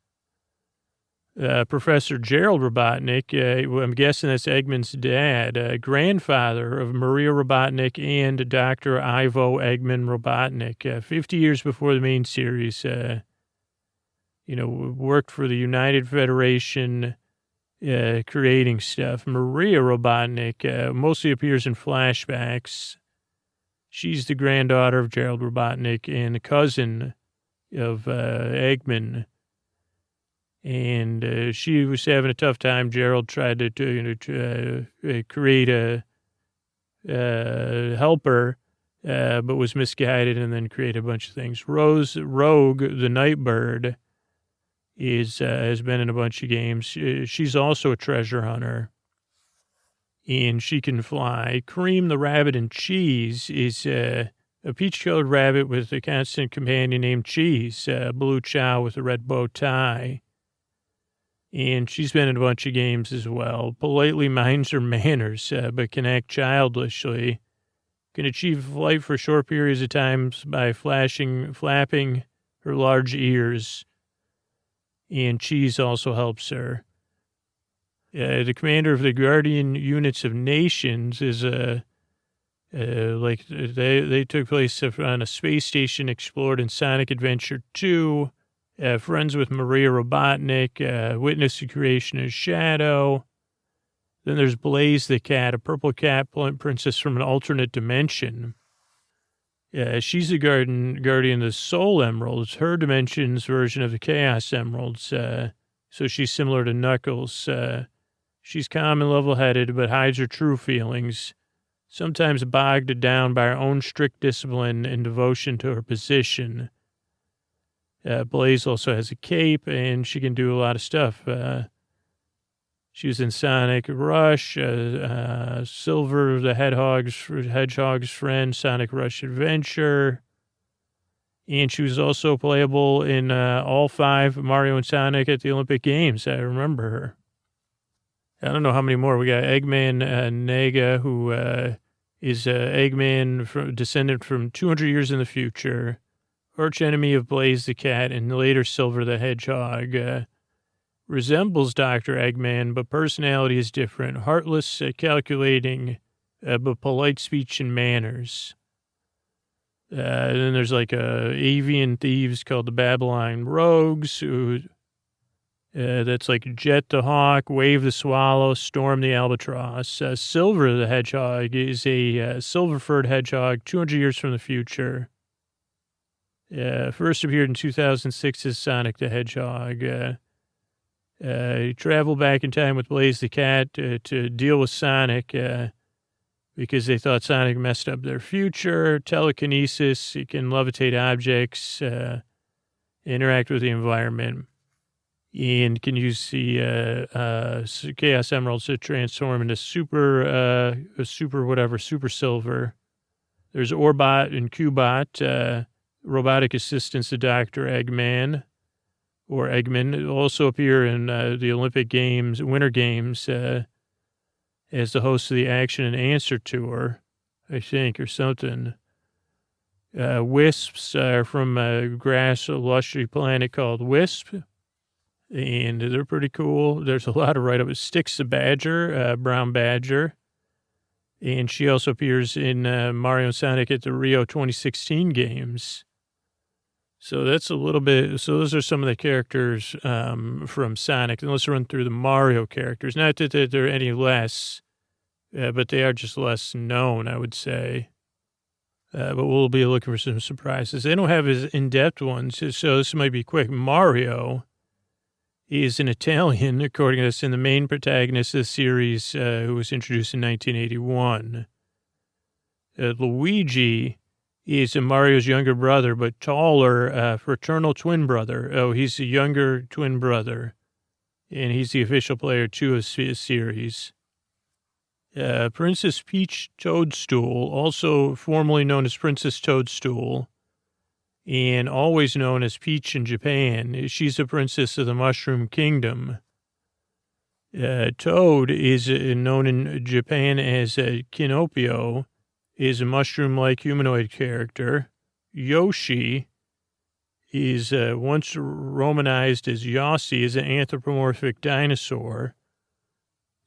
Professor Gerald Robotnik, I'm guessing that's Eggman's dad, grandfather of Maria Robotnik and Dr. Ivo Eggman Robotnik, 50 years before the main series, worked for the United Federation, creating stuff. Maria Robotnik mostly appears in flashbacks. She's the granddaughter of Gerald Robotnik and a cousin of Eggman. And she was having a tough time. Gerald tried to create a helper, but was misguided and then created a bunch of things. Rogue, the Nightbird, has been in a bunch of games. She's also a treasure hunter, and she can fly. Cream, the Rabbit and Cheese, is a peach-colored rabbit with a constant companion named Cheese, blue chow with a red bow tie. And she's been in a bunch of games as well. Politely minds her manners, but can act childishly. Can achieve flight for short periods of time by flapping her large ears. And Cheese also helps her. The commander of the Guardian Units of Nations is they took place on a space station explored in Sonic Adventure 2. Friends with Maria Robotnik, witness the creation of Shadow. Then there's Blaze the Cat, a purple cat princess from an alternate dimension. She's the guardian of the Soul Emeralds, her dimension's version of the Chaos Emeralds. So she's similar to Knuckles. She's calm and level-headed, but hides her true feelings, sometimes bogged down by her own strict discipline and devotion to her position. Blaze also has a cape, and she can do a lot of stuff. She was in Sonic Rush, Silver, the Hedgehog's friend, Sonic Rush Adventure. And she was also playable in all 5 Mario and Sonic at the Olympic Games. I remember her. I don't know how many more. We got Eggman Nega, who is Eggman, descendant from 200 years in the future. Arch enemy of Blaze the Cat and later Silver the Hedgehog. Resembles Dr. Eggman, but personality is different. Heartless, calculating, but polite speech and manners. Then there's like avian thieves called the Babylon Rogues, who that's like Jet the Hawk, Wave the Swallow, Storm the Albatross. Silver the Hedgehog is a silver-furred hedgehog 200 years from the future. First appeared in 2006 as Sonic the Hedgehog. He traveled back in time with Blaze the Cat to deal with Sonic because they thought Sonic messed up their future. Telekinesis, he can levitate objects, interact with the environment, and can use the Chaos Emeralds to transform into super silver. There's Orbot and Cubot, robotic assistants to Dr. Eggman. Or Eggman also appear in the Olympic Games, Winter Games, as the host of the Action and Answer Tour, I think, or something. Wisps are from a grass luxury planet called Wisp, and they're pretty cool. There's a lot of write-ups. Styx the Badger, Brown Badger, and she also appears in Mario and Sonic at the Rio 2016 Games. So that's a little bit, so those are some of the characters from Sonic. And let's run through the Mario characters. Not that they're any less, but they are just less known, I would say. But we'll be looking for some surprises. They don't have as in-depth ones, so this might be quick. Mario is an Italian, according to this, and the main protagonist of the series, who was introduced in 1981. Luigi is Mario's younger brother, but taller, fraternal twin brother. Oh, he's a younger twin brother, and he's the official player, too, of the series. Princess Peach Toadstool, also formerly known as Princess Toadstool, and always known as Peach in Japan. She's a princess of the Mushroom Kingdom. Toad is known in Japan as Kinopio, is a mushroom-like humanoid character. Yoshi is once romanized as Yossi, is an anthropomorphic dinosaur.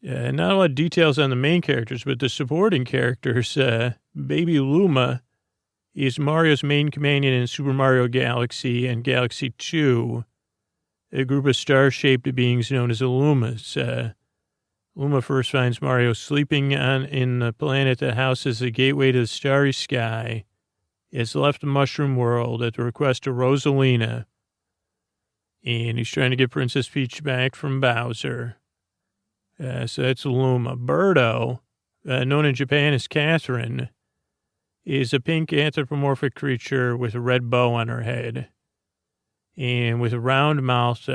Not a lot of details on the main characters, but the supporting characters, Baby Luma is Mario's main companion in Super Mario Galaxy and Galaxy 2, a group of star-shaped beings known as the Lumas. Luma first finds Mario sleeping in the planet that houses the gateway to the starry sky. He has left the Mushroom World at the request of Rosalina, and he's trying to get Princess Peach back from Bowser. So that's Luma. Birdo, known in Japan as Catherine, is a pink anthropomorphic creature with a red bow on her head. And with a round mouth,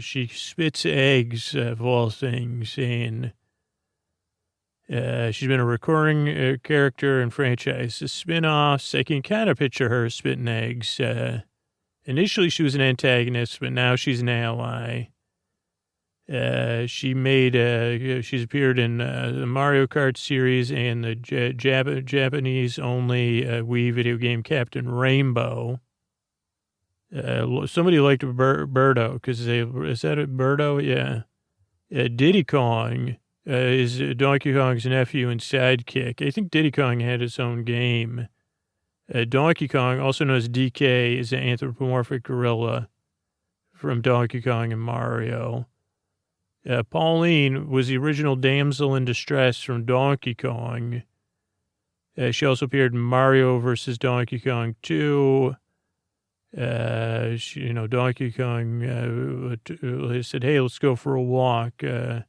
she spits eggs, of all things, and she's been a recurring character in franchises, spin-offs. I can kind of picture her spitting eggs. Initially, she was an antagonist, but now she's an ally. She's appeared in the Mario Kart series and the Japanese-only Wii video game Captain Rainbow. Somebody liked Birdo, because is that a Birdo? Yeah. Diddy Kong is Donkey Kong's nephew and sidekick. I think Diddy Kong had his own game. Donkey Kong, also known as DK, is an anthropomorphic gorilla from Donkey Kong and Mario. Pauline was the original damsel in distress from Donkey Kong. She also appeared in Mario vs. Donkey Kong 2. Donkey Kong said, hey, let's go for a walk. In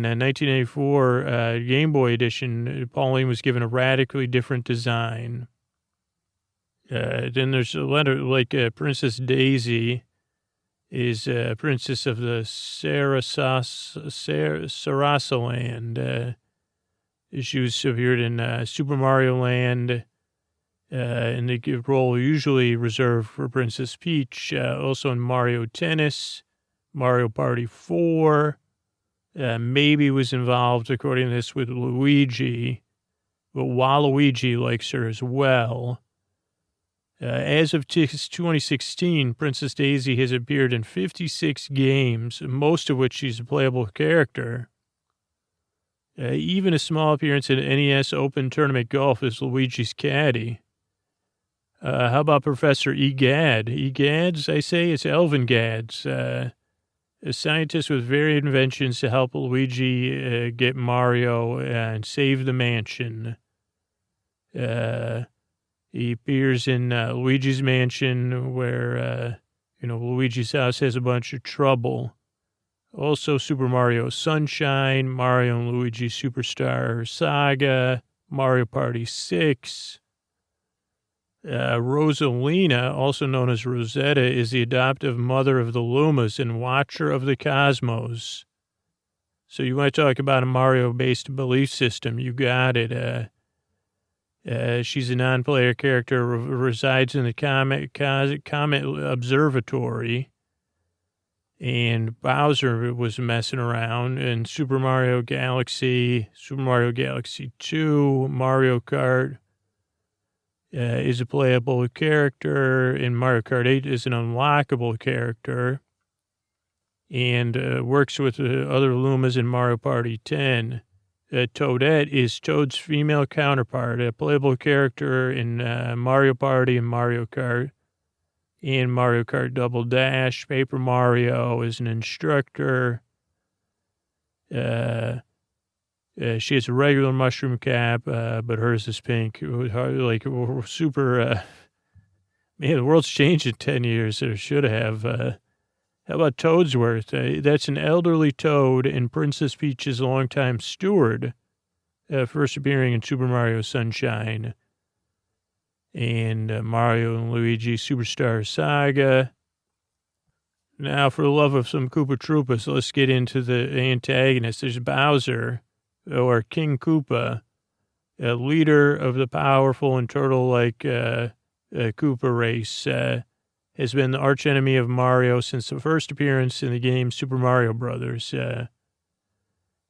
1984 Game Boy Edition, Pauline was given a radically different design. Then there's a letter like Princess Daisy is princess of the Sarasaland. She was appeared in Super Mario Land, and they give role usually reserved for Princess Peach. Also in Mario Tennis, Mario Party 4. Maybe was involved, according to this, with Luigi, but Waluigi likes her as well. As of 2016, Princess Daisy has appeared in 56 games, most of which she's a playable character. Even a small appearance in NES Open Tournament Golf as Luigi's caddy. How about Professor Egad? Egads, I say? It's Elven Gads. A scientist with varied inventions to help Luigi get Mario and save the mansion. He appears in Luigi's Mansion, where, Luigi's house has a bunch of trouble. Also, Super Mario Sunshine, Mario and Luigi Superstar Saga, Mario Party 6. Rosalina, also known as Rosetta, is the adoptive mother of the Lumas and watcher of the cosmos. So you want to talk about a Mario-based belief system, you got it. She's a non-player character, resides in the Comet Observatory, and Bowser was messing around in Super Mario Galaxy 2, Mario Kart. Is a playable character, in Mario Kart 8 is an unlockable character, and works with other Lumas in Mario Party 10. Toadette is Toad's female counterpart, a playable character in Mario Party and Mario Kart. In Mario Kart Double Dash, Paper Mario is an instructor. She has a regular mushroom cap, but hers is pink. Like, super, man, the world's changed in 10 years, or should have. How about Toadsworth? That's an elderly Toad and Princess Peach's longtime steward, first appearing in Super Mario Sunshine and Mario and Luigi Superstar Saga. Now, for the love of some Koopa Troopas, let's get into the antagonist. There's Bowser, or King Koopa, a leader of the powerful and turtle-like Koopa race, has been the archenemy of Mario since the first appearance in the game Super Mario Brothers.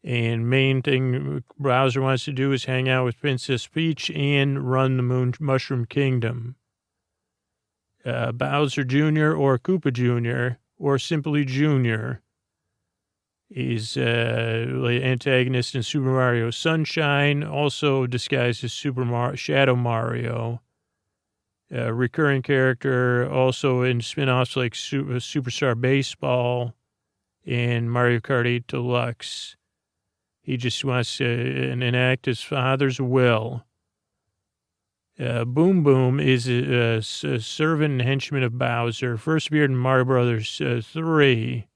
And main thing Bowser wants to do is hang out with Princess Peach and run the Mushroom Kingdom. Bowser Jr. or Koopa Jr. or simply Jr. is antagonist in Super Mario Sunshine, also disguised as Shadow Mario. Recurring character, also in spin-offs like Superstar Baseball and Mario Kart 8 Deluxe. He just wants to enact his father's will. Boom Boom is a servant and henchman of Bowser. First appeared in Mario Brothers 3.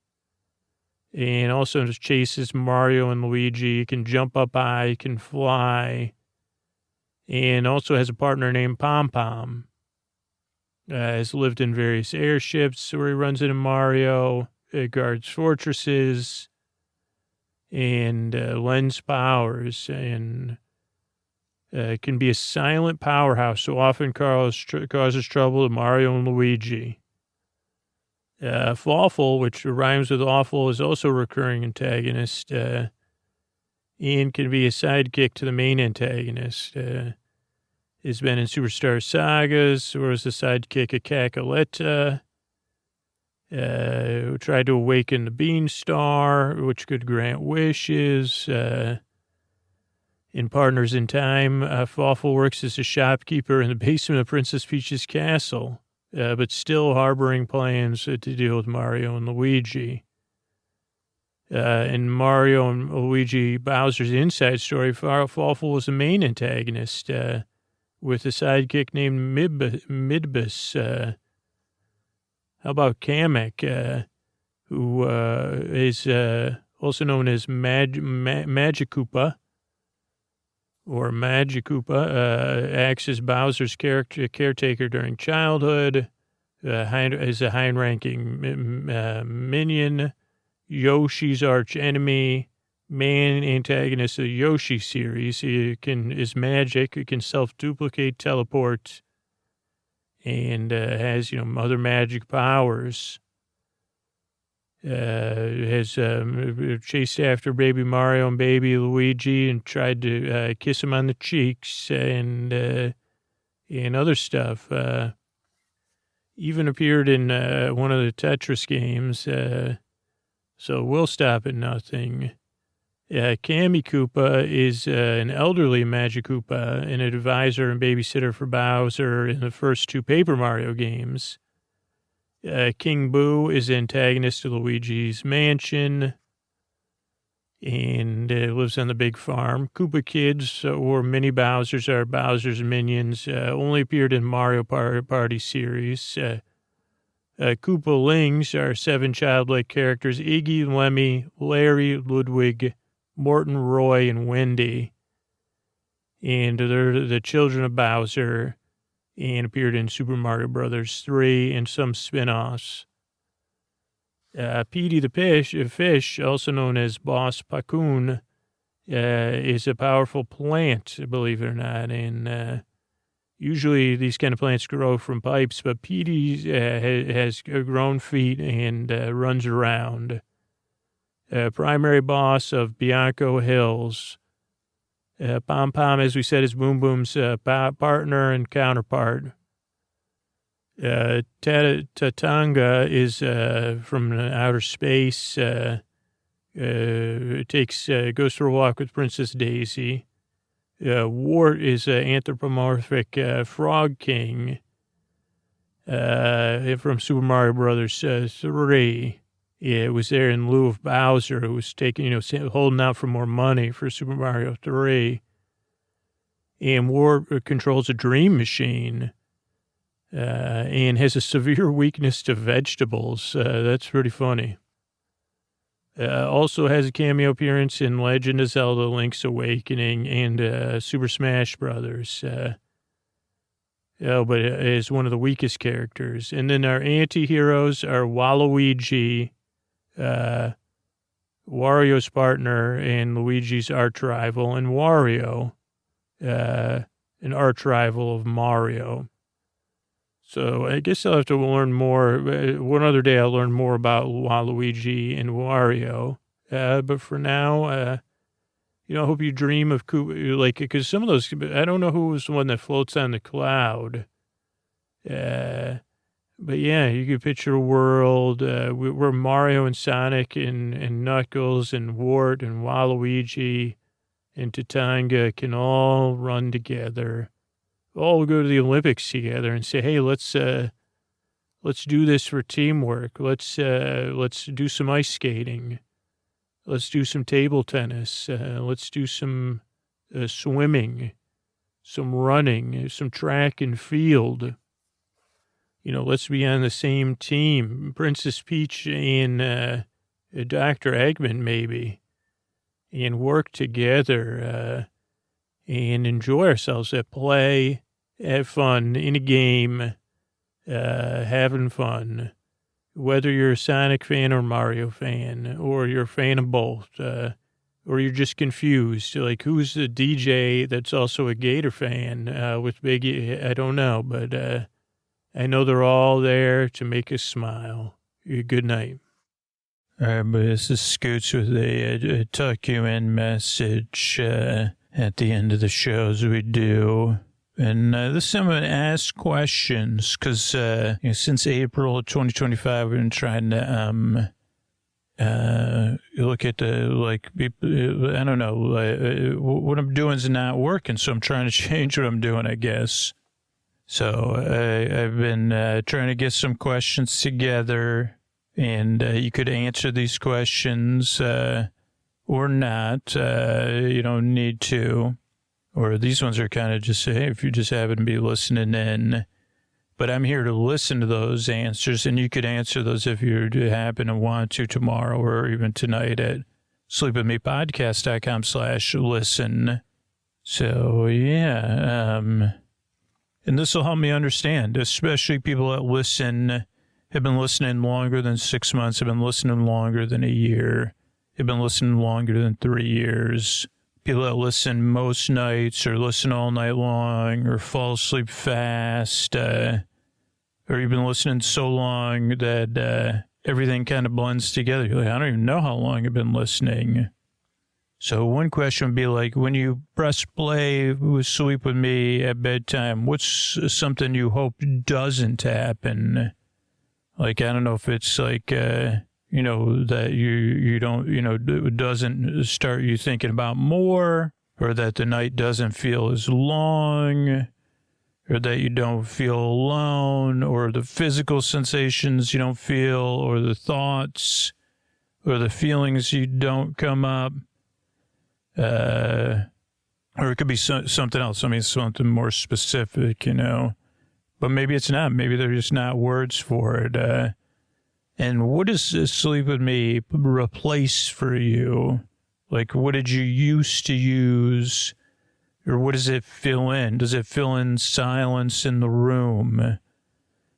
And also chases Mario and Luigi. He can jump up high, he can fly. and also has a partner named Pom Pom. Has lived in various airships where he runs into Mario, guards fortresses, and lends powers, and can be a silent powerhouse, so often causes trouble to Mario and Luigi. Fawful, which rhymes with awful, is also a recurring antagonist, and can be a sidekick to the main antagonist. Has been in Superstar Sagas, or as a sidekick of Cacaletta, who tried to awaken the Beanstar, which could grant wishes. In Partners in Time, Fawful works as a shopkeeper in the basement of Princess Peach's castle, but still harboring plans to deal with Mario and Luigi. In Mario and Luigi Bowser's Inside Story, Fawful was the main antagonist, with a sidekick named Midbus. How about Kamek, who is also known as Magikoopa, or Magikoopa, acts as Bowser's caretaker during childhood, is a high-ranking minion, Yoshi's arch enemy, main antagonist of the Yoshi series. He is magic, he can self-duplicate, teleport, and has, other magic powers. Has chased after baby Mario and baby Luigi and tried to kiss him on the cheeks and other stuff. Even appeared in one of the Tetris games, so we'll stop at nothing. Kami Koopa is an elderly Magikoopa, an advisor and babysitter for Bowser in the first two Paper Mario games. King Boo is antagonist to Luigi's Mansion and lives on the big farm. Koopa Kids, or Mini Bowsers, are Bowser's minions, only appeared in Mario Party series. Koopa Lings are 7 childlike characters: Iggy, Lemmy, Larry, Ludwig, Morton, Roy, and Wendy. And they're the children of Bowser, and appeared in Super Mario Brothers 3 and some spin-offs. Petey the fish, also known as Boss Pacoon, is a powerful plant, believe it or not. And usually these kind of plants grow from pipes, but Petey has grown feet and runs around. Primary boss of Bianco Hills. Pom Pom, as we said, is Boom Boom's partner and counterpart. Tatanga is from outer space. Goes for a walk with Princess Daisy. Wart is an anthropomorphic frog king from Super Mario Brothers 3. Yeah, it was there in lieu of Bowser, who was taking, holding out for more money for Super Mario 3. And Wart controls a dream machine and has a severe weakness to vegetables. That's pretty funny. Also has a cameo appearance in Legend of Zelda: Link's Awakening and Super Smash Brothers. But is one of the weakest characters. And then our anti-heroes are Waluigi, Wario's partner and Luigi's arch rival, and Wario, an arch rival of Mario. So I guess I'll have to learn more. One other day I'll learn more about Waluigi and Wario. But for now, I hope you dream of Koopa, because some of those, I don't know who was the one that floats on the cloud. But yeah, you could picture a world where Mario and Sonic and Knuckles and Wart and Waluigi and Tatanga can all run together. All go to the Olympics together and say, hey, let's do this for teamwork. Let's do some ice skating. Let's do some table tennis. Let's do some swimming, some running, some track and field. Let's be on the same team. Princess Peach and Dr. Eggman, maybe, and work together. and enjoy ourselves at play, have fun in a game, having fun. Whether you're a Sonic fan or Mario fan, or you're a fan of both, or you're just confused, like who's the DJ that's also a Gator fan with Biggie? I don't know, but I know they're all there to make us smile. Good night.
All right, but this is Scoots with a tuck you in message at the end of the shows we do. And this time I'm going to ask questions because since April of 2025, we've been trying to look at I don't know, what I'm doing is not working, so I'm trying to change what I'm doing, I guess. So I've been trying to get some questions together, and you could answer these questions or not. You don't need to. Or these ones are kind of just, hey, if you just happen to be listening in. But I'm here to listen to those answers, and you could answer those if you happen to want to tomorrow or even tonight at sleepwithmepodcast.com/listen. So, yeah. And this will help me understand, especially people that listen, have been listening longer than 6 months, have been listening longer than a year, have been listening longer than 3 years. People that listen most nights or listen all night long or fall asleep fast, or you've been listening so long that everything kind of blends together. You're like, I don't even know how long I've been listening. So one question would be like, when you press play with Sleep With Me at bedtime, what's something you hope doesn't happen? Like, I don't know if it's like... that you don't, it doesn't start you thinking about more, or that the night doesn't feel as long, or that you don't feel alone, or the physical sensations you don't feel, or the thoughts, or the feelings you don't come up, or it could be something else. I mean, something more specific, but maybe it's not. Maybe they're just not words for it. And what does Sleep With Me replace for you? Like, what did you used to use? Or what does it fill in? Does it fill in silence in the room?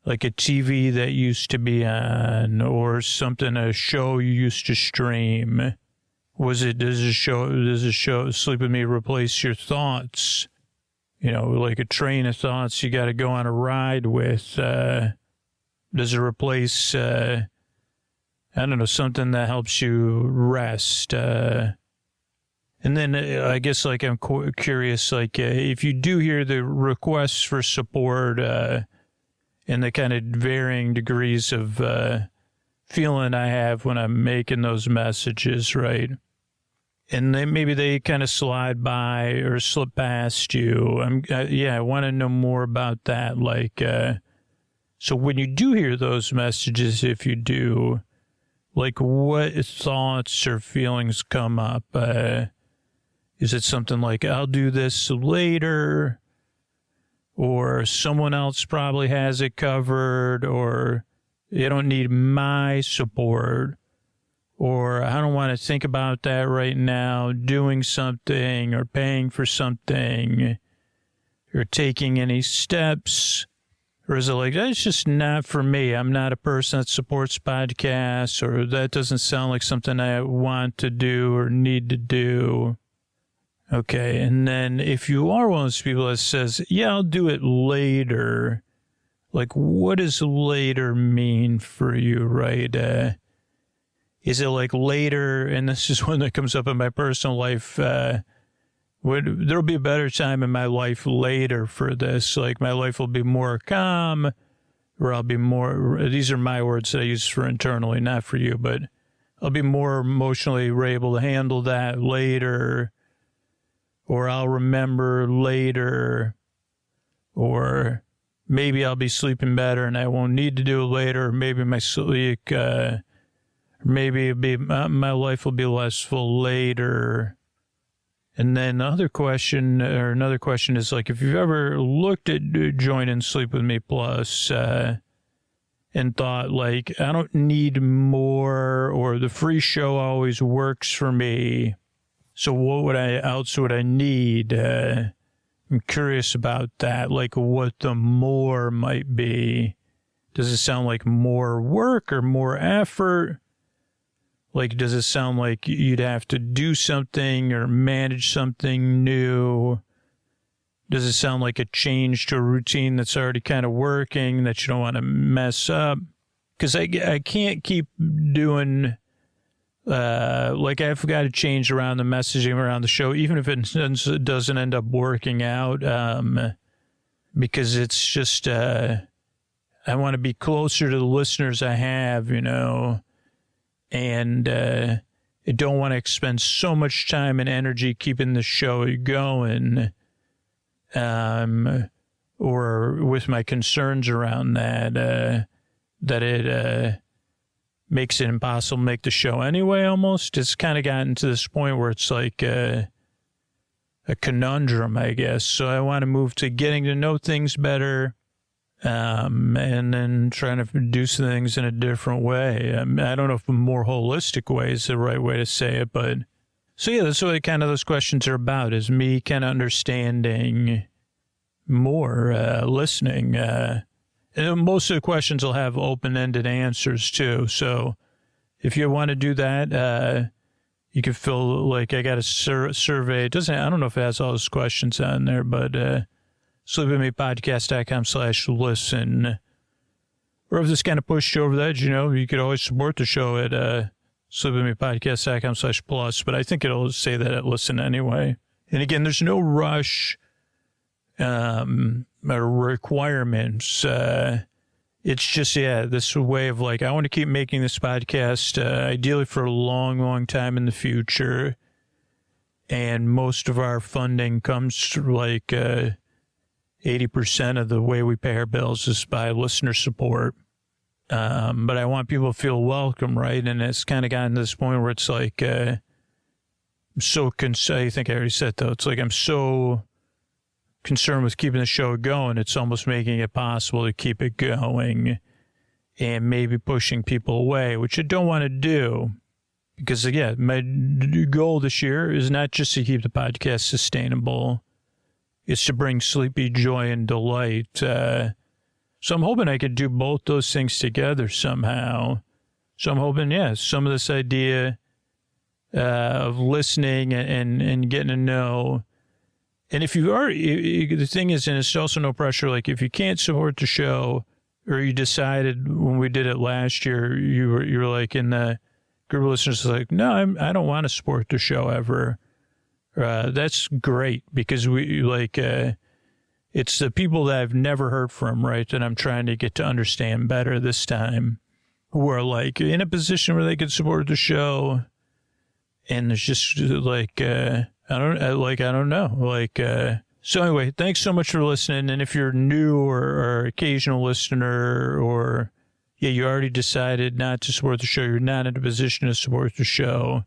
Like a TV that used to be on, or something, a show you used to stream? Does a show Sleep With Me replace your thoughts? Like a train of thoughts you got to go on a ride with. Does it replace, I don't know, something that helps you rest? And then I guess, like, I'm curious, like, if you do hear the requests for support and the kind of varying degrees of feeling I have when I'm making those messages, right? And then maybe they kind of slide by or slip past you. I want to know more about that, like... So when you do hear those messages, if you do, like, what thoughts or feelings come up? Is it something like, I'll do this later, or someone else probably has it covered, or you don't need my support, or I don't want to think about that right now, doing something or paying for something or taking any steps? Or is it like, that's just not for me. I'm not a person that supports podcasts, or that doesn't sound like something I want to do or need to do. Okay, and then if you are one of those people that says, yeah, I'll do it later, like, what does later mean for you, right? Is it like later, and this is one that comes up in my personal life, there'll be a better time in my life later for this. Like, my life will be more calm, or I'll be more, these are my words that I use for internally, not for you, but I'll be more emotionally able to handle that later, or I'll remember later, or maybe I'll be sleeping better and I won't need to do it later, or maybe my sleep, maybe my life will be less full later. And then another question is, like, if you've ever looked at joining Sleep With Me Plus and thought, like, I don't need more, or the free show always works for me, So what else would I need? I'm curious about that, like what the more might be. Does it sound like more work or more effort? Like, does it sound like you'd have to do something or manage something new? Does it sound like a change to a routine that's already kind of working that you don't want to mess up? Because I can't keep doing, like I've got to change around the messaging around the show, even if it doesn't end up working out, because it's just, I want to be closer to the listeners I have, you know, and I don't want to expend so much time and energy keeping the show going, or with my concerns around that, that it makes it impossible to make the show anyway, almost. It's kind of gotten to this point where it's like a conundrum, I guess. So I want to move to getting to know things better, and then trying to do some things in a different way. I don't know if a more holistic way is the right way to say it, but so yeah, that's what kind of those questions are about, is me kind of understanding more, listening. And most of the questions will have open-ended answers too. So if you want to do that, you can fill, like, I got a survey. I don't know if it has all those questions on there, but sleepwithmepodcast.com/listen. Or if this kind of pushed you over the edge, you know, you could always support the show at sleepwithmepodcast.com/plus. But I think it'll say that at listen anyway. And again, there's no rush requirements. It's just, this way of like, I want to keep making this podcast, ideally for a long, long time in the future. And most of our funding comes through like 80% of the way we pay our bills is by listener support. But I want people to feel welcome, right? And it's kind of gotten to this point where it's like, I think I already said though, it's like I'm so concerned with keeping the show going, it's almost making it possible to keep it going and maybe pushing people away, which I don't want to do. Because, again, my goal this year is not just to keep the podcast sustainable, it's to bring sleepy joy and delight. So I'm hoping I could do both those things together somehow. So I'm hoping, some of this idea of listening and getting to know. And if you are, the thing is, and it's also no pressure, like if you can't support the show, or you decided when we did it last year, you were like in the group of listeners like, no, I don't want to support the show ever. That's great, because we like, it's the people that I've never heard from, right, that I'm trying to get to understand better this time, who are like in a position where they can support the show. And it's just like, I don't know. So anyway, thanks so much for listening. And if you're new or occasional listener, or you already decided not to support the show, you're not in a position to support the show,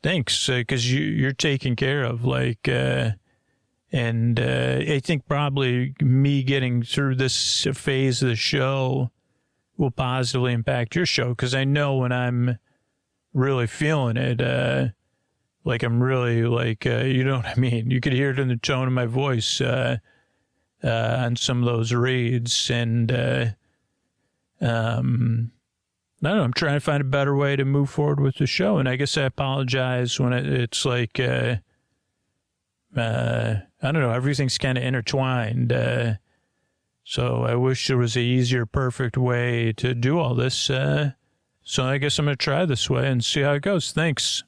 thanks, because you're taken care of. Like, and I think probably me getting through this phase of the show will positively impact your show, because I know when I'm really feeling it, like I'm really like, you know what I mean? You could hear it in the tone of my voice on some of those reads. And I don't know, I'm trying to find a better way to move forward with the show. And I guess I apologize when it's like, I don't know, everything's kind of intertwined. So I wish there was an easier, perfect way to do all this. So I guess I'm going to try this way and see how it goes. Thanks.